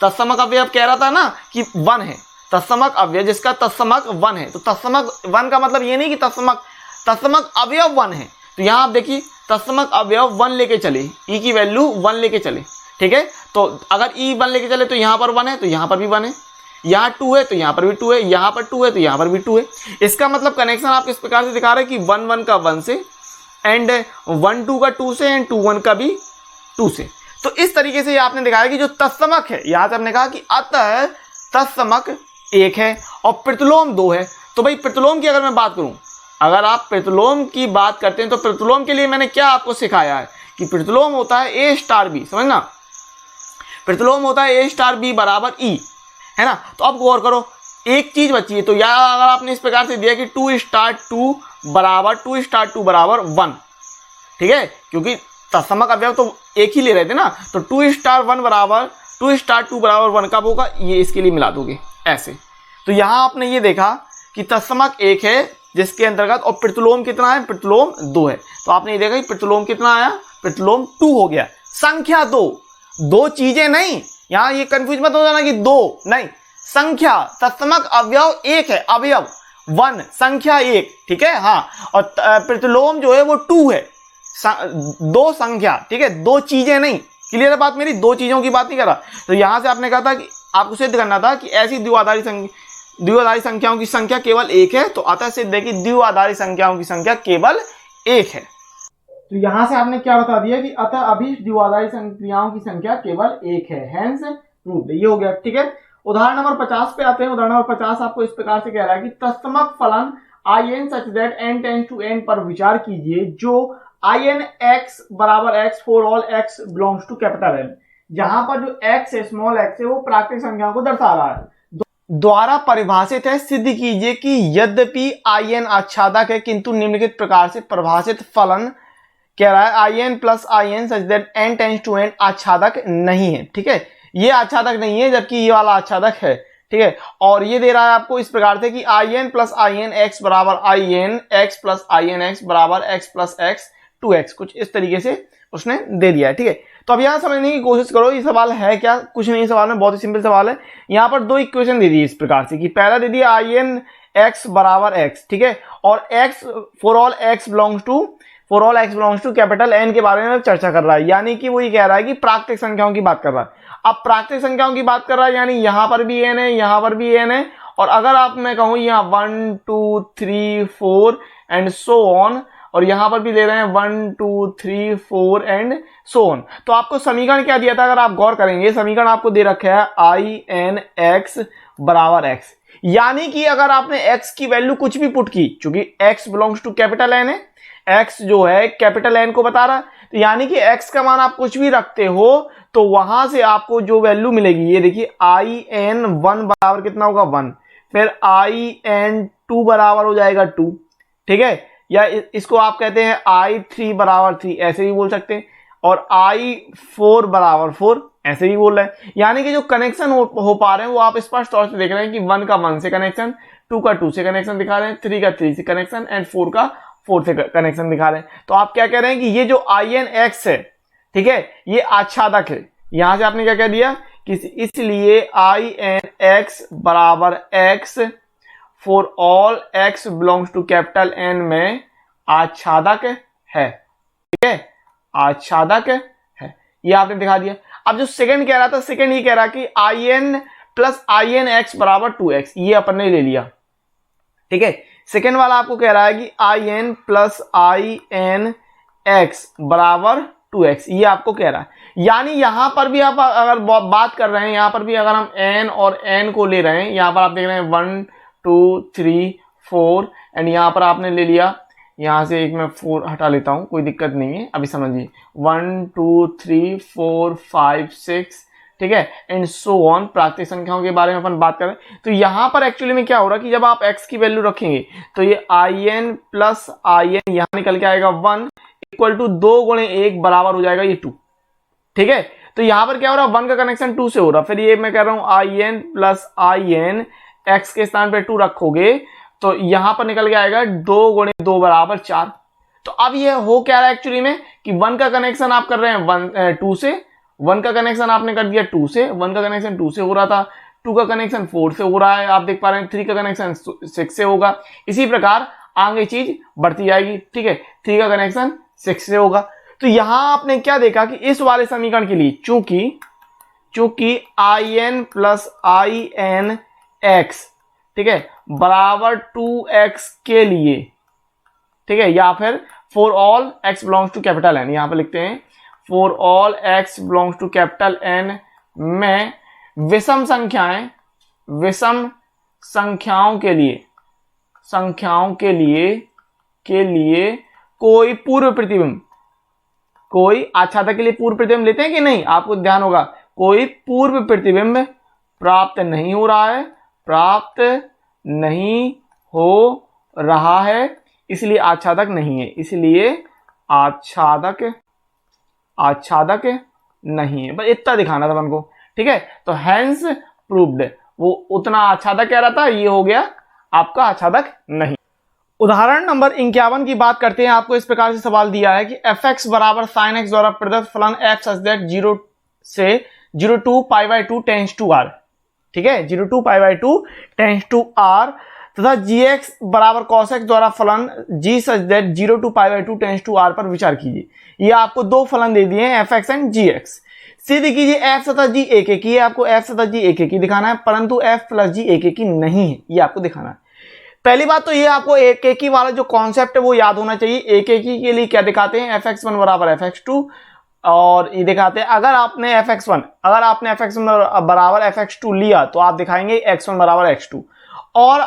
तत्समक अवयव कह रहा था ना कि 1 है, तत्समक अवयव जिसका तत्समक 1 है। तो तत्समक 1 का मतलब ये नहीं कि तत्समक अवयव 1 है। तो यहां आप देखिए तत्समक अवयव 1 लेके चले, ई की वैल्यू 1 लेके चले, ठीक है। तो अगर ई 1 लेके चले तो यहां पर 1 है, तो यहां पर भी 1 है, यहाँ 2 है तो यहाँ पर भी 2 है, यहाँ पर 2 है तो यहाँ पर भी 2 है। इसका मतलब कनेक्शन आप इस प्रकार से दिखा रहे हैं कि 1 1 का 1 से एंड 1 2 का 2 से एंड 2 1 का भी 2 से। तो इस तरीके से आपने दिखाया कि जो तत्समक है, यहाँ से हमने कहा कि अतः तत्समक 1 है और प्रतिलोम 2 है। तो भाई प्रतिलोम की अगर मैं बात करूं, अगर आप प्रतिलोम की बात करते हैं तो प्रतिलोम के लिए मैंने क्या आपको सिखाया है कि प्रतिलोम होता है ए स्टार बी, समझना, प्रतिलोम होता है ए स्टार बी बराबर ई, है ना। तो अब गौर करो, एक चीज बची है। तो यहाँ अगर आपने इस प्रकार से दिया कि 2 स्टार 2 बराबर 1, ठीक है, क्योंकि तत्समक अवयव तो एक ही ले रहे थे ना। तो 2 स्टार 2 बराबर 1 कब होगा, ये इसके लिए मिला दोगे ऐसे। तो यहां आपने ये देखा कि तत्समक 1 है जिसके अंतर्गत, और प्रतिलोम कितना है, प्रतिलोम 2 है। तो आपने ये देखा कि प्रतिलोम कितना आया, प्रतिलोम 2 हो गया। संख्या 2 चीजें नहीं, यहां ये कंफ्यूज मत हो जाना कि 2 नहीं, संख्या, तत्समक अवयव 1 है, अवयव 1, संख्या 1, ठीक है। हाँ, और प्रतिलोम जो है वो 2 है, 2 संख्या, ठीक है, 2 चीजें नहीं। क्लियर है बात मेरी, 2 चीजों की बात नहीं कर रहा। तो यहां से आपने कहा था कि आपको सिद्ध करना था कि ऐसी द्विआधारी संख्याओं की संख्या केवल 1 है। तो अतः सिद्ध है कि द्विआधारी संख्याओं की संख्या केवल 1 है। तो यहां से आपने क्या बता दिया कि अतः अभी द्विआधारी संख्याओं की संख्या केवल 1 है, हेंस प्रूव्ड। ये हो गया, ठीक है। उदाहरण नंबर 50 पे आते हैं। उदाहरण नंबर 50 आपको इस प्रकार से कह रहा है कि तत्समक फलन in such that n tends to n पर विचार कीजिए जो in x बराबर x for all x belongs to capital N, जहां पर जो x है, स्मॉल x है, वो प्राकृतिक संख्या को दर्शा रहा है, द्वारा परिभाषित है। सिद्ध कीजिए कि यद्यपि in आच्छादक है किंतु निम्नलिखित प्रकार से परिभाषित फलन कह रहा है in plus in such that n tends to n आच्छादक नहीं है, ठीक है। ये आच्छादक नहीं है जबकि ये वाला आच्छादक है, ठीक है। और ये दे रहा है आपको इस प्रकार से कि in प्लस in x बराबर in x plus in x बराबर x प्लस x 2x, कुछ इस तरीके से उसने दे दिया है, ठीक है। तो अब यहां समझने की कोशिश करो, ये सवाल है क्या, कुछ नहीं, सवाल में बहुत ही सिंपल सवाल है। यहां पर 2 इक्वेशन दे दी इस प्रकार से कि पहला दे दिया in x बराबर x, ठीक है, और x for all x belongs to capital N के बारे में चर्चा कर रहा है, यानी कि वो ये कह रहा है कि प्राकृतिक संख्याओं की बात कर रहा है। अब प्राकृतिक संख्याओं की बात कर रहा है यानी यहां पर भी n है, यहां पर भी n है, और अगर आप मैं कहूं यहां 1 2 3 4 एंड सो ऑन, और यहां पर भी ले रहे हैं 1 2 3 4 एंड सो ऑन। तो आपको समीकरण क्या दिया था, अगर आप गौर करेंगे समीकरण आपको दे रखा है in x बराबर x, यानी कि अगर आपने x की वैल्यू कुछ भी पुट की, चूंकि x belongs to capital N है, x जो है कैपिटल N को बता रहा है, तो यानी कि x का मान आप कुछ भी रखते हो तो वहां से आपको जो वैल्यू मिलेगी, ये देखिए in1 बराबर कितना होगा 1, फिर in2 बराबर हो जाएगा 2, ठीक है, या इसको आप कहते हैं i3 बराबर 3, ऐसे भी बोल सकते हैं, और i4 बराबर 4, ऐसे भी बोल रहे हैं। यानी कि जो कनेक्शन हो पा रहे हैं वो आप स्पष्ट तौर से देख रहे हैं कि 1 का 1 से कनेक्शन, 2 का 2 से कनेक्शन दिखा रहे हैं, 3 का 3 से कनेक्शन एंड 4 का 4 से कनेक्शन दिखा रहे हैं। तो आप क्या कह रहे हैं कि ये जो in x है, ठीक है, ये आच्छादक है। यहां से आपने क्या कह दिया कि इसलिए in x बराबर x for all x belongs to capital N में आच्छादक है, ठीक है, आच्छादक है, ये आपने दिखा दिया। अब जो सेकंड कह रहा था, सेकंड ये कह रहा कि in प्लस in x बराबर 2x, ये अपन ने ले लिया, ठीक है। सेकेंड वाला आपको कह रहा है कि in प्लस in x बराबर 2x, ये आपको कह रहा है। यानी यहां पर भी आप अगर बात कर रहे हैं, यहां पर भी अगर हम n और n को ले रहे हैं, यहां पर आप देख रहे हैं 1 2 3 4 एंड यहां पर आपने ले लिया, यहां से एक मैं 4 हटा लेता हूं, कोई दिक्कत नहीं है, अभी समझिए 1 2 3 4 5 6, ठीक है, एंड सो ऑन, प्राकृतिक संख्याओं के बारे में अपन बात करें। तो यहां पर एक्चुअली में क्या हो रहा है कि जब आप x की वैल्यू रखेंगे तो ये in प्लस in यहां निकल के आएगा 1 इक्वल टू 2 गुणे 1 बराबर हो जाएगा ये 2, ठीक है। तो यहां पर क्या हो रहा है, 1 का कनेक्शन 2 से हो रहा है, फिर ये मैं कह रहा हूं in प्लस in x के स्थान पर 2 रखोगे तो यहां पर निकल के आएगा 2 गुणे 2 बराबर 4, तो अब ये हो क्या रहा है एक्चुअली में कि 1 का कनेक्शन आप कर रहे हैं 2 से, 1 का कनेक्शन आपने कर दिया 2 से, 1 का कनेक्शन 2 से हो रहा था, 2 का कनेक्शन 4 से हो रहा है, आप देख पा रहे हैं 3 का कनेक्शन 6 से होगा। इसी प्रकार आगे चीज बढ़ती जाएगी, ठीक है, 3 का कनेक्शन 6 से होगा। तो यहां आपने क्या देखा कि इस वाले समीकरण के लिए चूंकि in प्लस in x, ठीक है, बराबर 2x के लिए, ठीक है, या फिर for all x belongs to capital N, यहां पर लिखते हैं for all x belongs to capital N में विषम संख्याओं के लिए कोई पूर्व प्रतिबिंब, कोई आच्छादक के लिए पूर्व प्रतिबिंब लेते हैं कि नहीं, आपको ध्यान होगा, कोई पूर्व प्रतिबिंब प्राप्त नहीं हो रहा है, इसलिए आच्छादक नहीं है, इसलिए आच्छादक नहीं है। बस इतना दिखाना था अपन को, ठीक है। तो हैंस प्रूव्ड, वो उतना आच्छादक कह रहा था, ये हो गया आपका आच्छादक नहीं। उदाहरण नंबर 51 की बात करते हैं। आपको इस प्रकार से सवाल दिया है कि fx बराबर sin x द्वारा प्रदत्त फलन f सच दैट 0 से 0 π/2 टेंस टू r, ठीक है, 0 π/2 टेंस टू r, तथा gx बराबर cos x द्वारा फलन g such that 0 π/2 tends to r पर विचार कीजिए। ये आपको दो फलन दे दिए हैं fx एंड gx। सीधे कीजिए, f तथा g एक एक ही है, आपको f तथा g एक एक ही दिखाना है, परंतु f प्लस g एक एक ही नहीं है, ये आपको दिखाना है। पहली बात तो ये आपको एक एक ही वाला जो कॉन्सेप्ट है वो याद होना चाहिए। एक एक ही के लिए क्या दिखाते हैं, fx1 बराबर fx2, और ये दिखाते हैं अगर आपने fx1 बराबर fx2 लिया तो आप दिखाएंगे x1 बराबर x2, और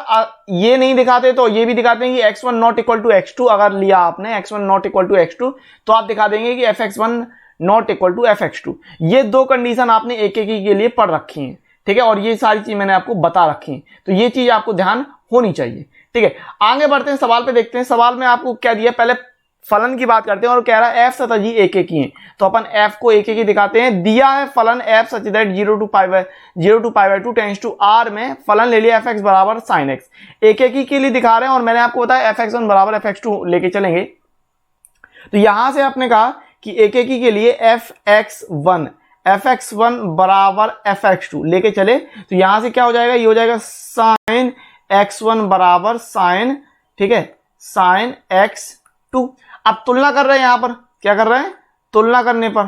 ये नहीं दिखाते तो ये भी दिखाते हैं कि x1 not equal to x2, अगर लिया आपने x1 not equal to x2 तो आप दिखा देंगे कि fx1 not equal to fx2। ये दो कंडीशन आपने एक एक ही के लिए पढ़ रखी हैं, ठीक है, और ये सारी चीज मैंने आपको बता रखी है, तो ये चीज आपको ध्यान होनी चाहिए, ठीक है। आगे बढ़ते हैं, सवाल पे देखते हैं। सवाल में आपको क्या दिया, पहले फलन की बात करते हैं, और कह रहा है f तथा g एक एक ही है, तो अपन f को एक एक ही दिखाते हैं। दिया है फलन f such that 0 π/2 tends to r में फलन ले लिया fx बराबर sin x, एक एक ही के लिए दिखा रहे हैं, और मैंने आपको बताया fx1 बराबर fx2 लेके चलेंगे। तो यहां से आपने कहा कि एक एक ही के लिए fx1 बराबर fx2 लेके चले, तो यहां से क्या हो जाएगा, ये हो जाएगा sin x1 बराबर sin, ठीक है, sin x2। अब तुलना कर रहे हैं, यहां पर क्या कर रहे हैं, तुलना करने पर,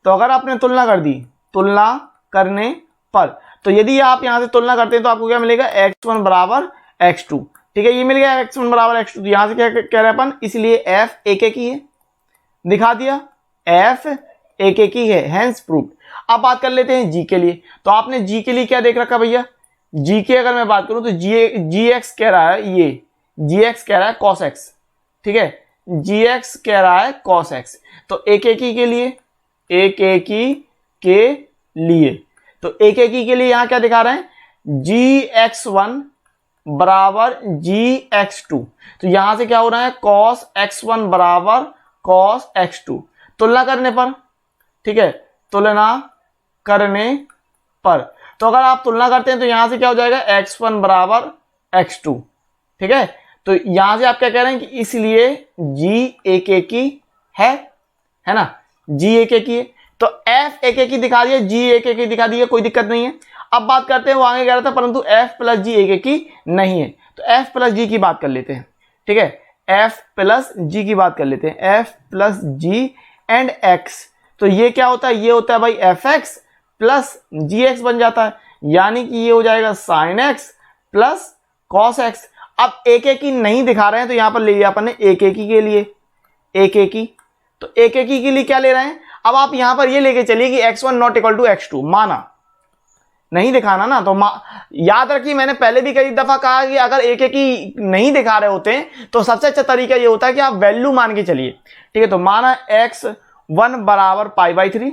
तो अगर आपने तुलना कर दी, तुलना करने पर, तो यदि आप यहां से तुलना करते हैं तो आपको क्या मिलेगा, x1 बराबर x2, ठीक है, ये मिल गया x1 बराबर x2। तो यहां से क्या कह रहे हैं अपन, इसलिए f एक एक ही है, दिखा दिया, f एक एक ही है, हैंस प्रूव्ड। अब बात कर लेते हैं g के लिए। तो आपने g के लिए क्या देख रखा भैया, g की अगर मैं बात करूं तो gx कह रहा है, ये gx कह रहा है cos x, ठीक है, gx कह रहा है cos x। तो एक एक ही के लिए, तो एक एक ही के लिए यहां क्या दिखा रहे हैं, gx1 बराबर gx2, तो यहां से क्या हो रहा है, cos x1 बराबर cos x2, तुलना करने पर, ठीक है, तुलना करने पर। तो अगर आप तुलना करते हैं तो यहां से क्या हो जाएगा, x1 बराबर x2, ठीक है। तो यहां से आप क्या कह रहे हैं कि इसलिए g एक एक ही है ना, g एक एक ही है, तो f एक एक ही दिखा दिया, g एक एक ही दिखा दिया, कोई दिक्कत नहीं है। अब बात करते हैं, वो आगे कह रहा था परंतु f प्लस g एक एक ही नहीं है, तो f प्लस g की बात कर लेते हैं, ठीक है, f प्लस g की बात कर लेते हैं, f plus g and x। तो ये क्या होता है, ये होता है भाई fx प्लस gx बन जाता है, यानी कि ये हो जाएगा sin x plus cos x। अब एक एक ही नहीं दिखा रहे हैं तो यहां पर ले लिया अपन ने एक एक ही के लिए, एक एक ही, तो एक एक ही के लिए क्या ले रहे हैं, अब आप यहां पर ये लेके चलिए कि x1 not equal to x2, माना नहीं दिखाना ना, तो याद रखिए मैंने पहले भी कई दफा कहा कि अगर एक एक ही नहीं दिखा रहे होते हैं तो सबसे अच्छा तरीका ये होता है कि आप वैल्यू मान के चलिए, ठीक है। तो माना x1 बराबर π/3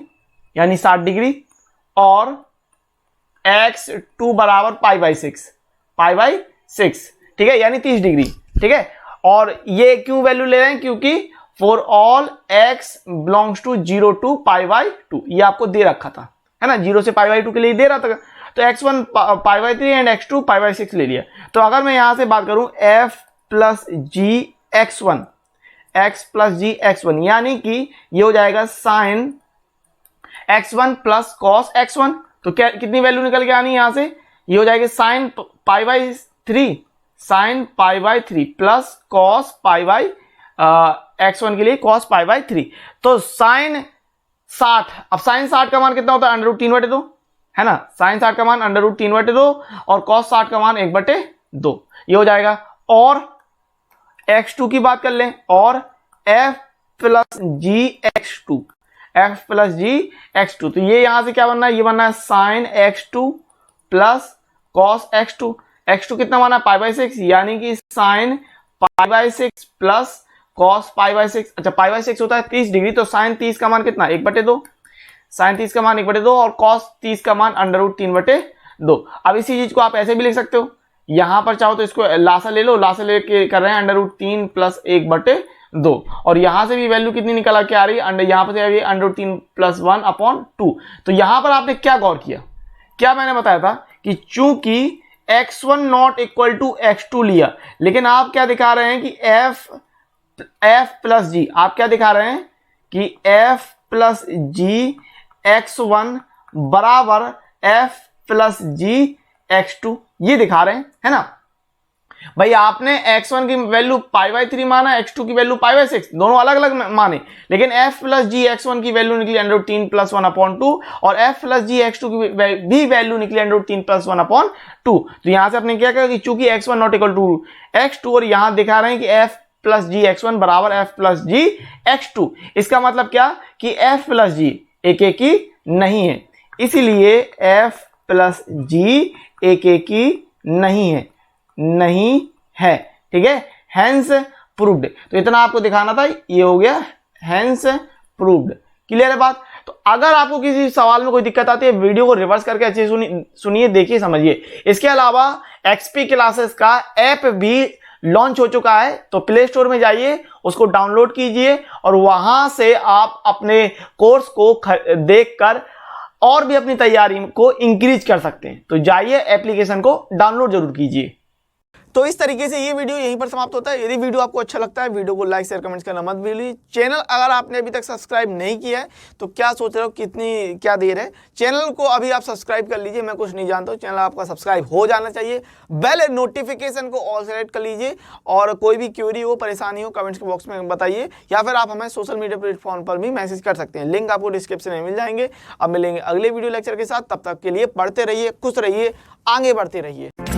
यानी 60 डिग्री, और x2 बराबर π/6, ठीक है, यानी 30 डिग्री, ठीक है। और ये क्यों वैल्यू ले रहे हैं, क्योंकि for all x belongs to 0 to π/2 ये आपको दे रखा था, है ना, 0 से π/2 के लिए दे रहा था, तो x1 π/3 एंड x2 π/6 ले लिया। तो अगर मैं यहां से बात करूं f plus g x1 x plus G x1, यानी कि ये हो जाएगा sign x1 plus cos x1। तो क्या कितनी वैल्यू निकल के आनी है यहां से, ये हो जाएगी sine pi by 3, sine pi by 3 plus cos pi by x1 के लिए कॉस पाई बाई 3। तो साइन 60, अब साइन 60 का मान कितना होता है, अंडर रूट 3/2 है ना। साइन 60 का मान अंडर रूट 3/2 और कॉस 60 का मान 1/2, ये हो जाएगा। और x2 की बात कर लें, और f प्लस जी x2, f प्लस जी x2, तो ये यहां से क्या बनना है, ये बनना है sign x2 plus cos x2। x2 कितना माना, पाई बाई 6, यानी कि sine pi by 6 plus cos pi by 6। अच्छा, पाई बाई 6 होता है 30 डिग्री, तो साइन 30 का मान कितना, 1/2, साइन 30 का मान 1/2 और कॉस 30 का मान अंडर रूट 3/2। अब इसी चीज को आप ऐसे भी लिख सकते हो, यहां पर चाहो तो इसको लासा ले लो, लासा लेके कर रहे हैं अंडर रूट 3 प्लस 1/2, और यहां से भी वैल्यू कितनी निकल के आ रही है, अंडर यहां पर अंडर रूट 3 प्लस 1/2। तो यहां पर आपने क्या गौर किया, क्या मैंने बताया था कि चूंकि x1 not equal to x2 लिया, लेकिन आप क्या दिखा रहे हैं कि f प्लस जी, आप क्या दिखा रहे हैं कि f प्लस जी x1 बराबर f प्लस जी x2, ये दिखा रहे हैं, है ना भाई। आपने x1 की वैल्यू पाई बाई 3 माना, x2 की वैल्यू पाई बाई 6, दोनों अलग अलग माने, लेकिन f प्लस जी x1 की वैल्यू निकली अंडर रूट 3 प्लस 1/2 और f प्लस जी x2 की भी वैल्यू निकली अंडर रूट 3 प्लस 1/2। तो यहां से आपने क्या कहा कि चूंकि x1 not equal to x2, और यहां दिखा रहे हैं कि f प्लस जी x1 बराबर f प्लस जी x2, इसका मतलब क्या कि f प्लस जी एक की नहीं है, इसीलिए f प्लस जी एक की नहीं है, ठीक है, हेंस प्रूव्ड। तो इतना आपको दिखाना था, ये हो गया हेंस प्रूव्ड। क्लियर है बात। तो अगर आपको किसी सवाल में कोई दिक्कत आती है, वीडियो को रिवर्स करके अच्छे सुनिए, देखिए, समझिए। इसके अलावा एक्सपी क्लासेस का ऐप भी लॉन्च हो चुका है, तो प्ले स्टोर में जाइए, उसको डाउनलोड कीजिए और वहां से आप अपने कोर्स को देखकर और भी अपनी तैयारी को इंक्रीज कर सकते हैं। तो जाइए, एप्लीकेशन को डाउनलोड जरूर कीजिए। तो इस तरीके से ये वीडियो यहीं पर समाप्त होता है। यदि वीडियो आपको अच्छा लगता है, वीडियो को लाइक शेयर कमेंट्स करना मत भूलिए। चैनल अगर आपने अभी तक सब्सक्राइब नहीं किया है तो क्या सोच रहे हो, कितनी क्या देर है, चैनल को अभी आप सब्सक्राइब कर लीजिए। मैं कुछ नहीं जानता हूँ, चैनल आपका सब्सक्राइब हो जाना चाहिए। बेल नोटिफिकेशन को ऑल सेलेक्ट कर लीजिए, और कोई भी क्वेरी हो, परेशानी हो, कमेंट्स के बॉक्स में बताइए, या फिर आप हमें सोशल मीडिया प्लेटफॉर्म पर भी मैसेज कर सकते हैं। लिंक आपको डिस्क्रिप्शन में मिल जाएंगे। अब मिलेंगे अगले वीडियो लेक्चर के साथ, तब तक के लिए पढ़ते रहिए, खुश रहिए, आगे बढ़ते रहिए।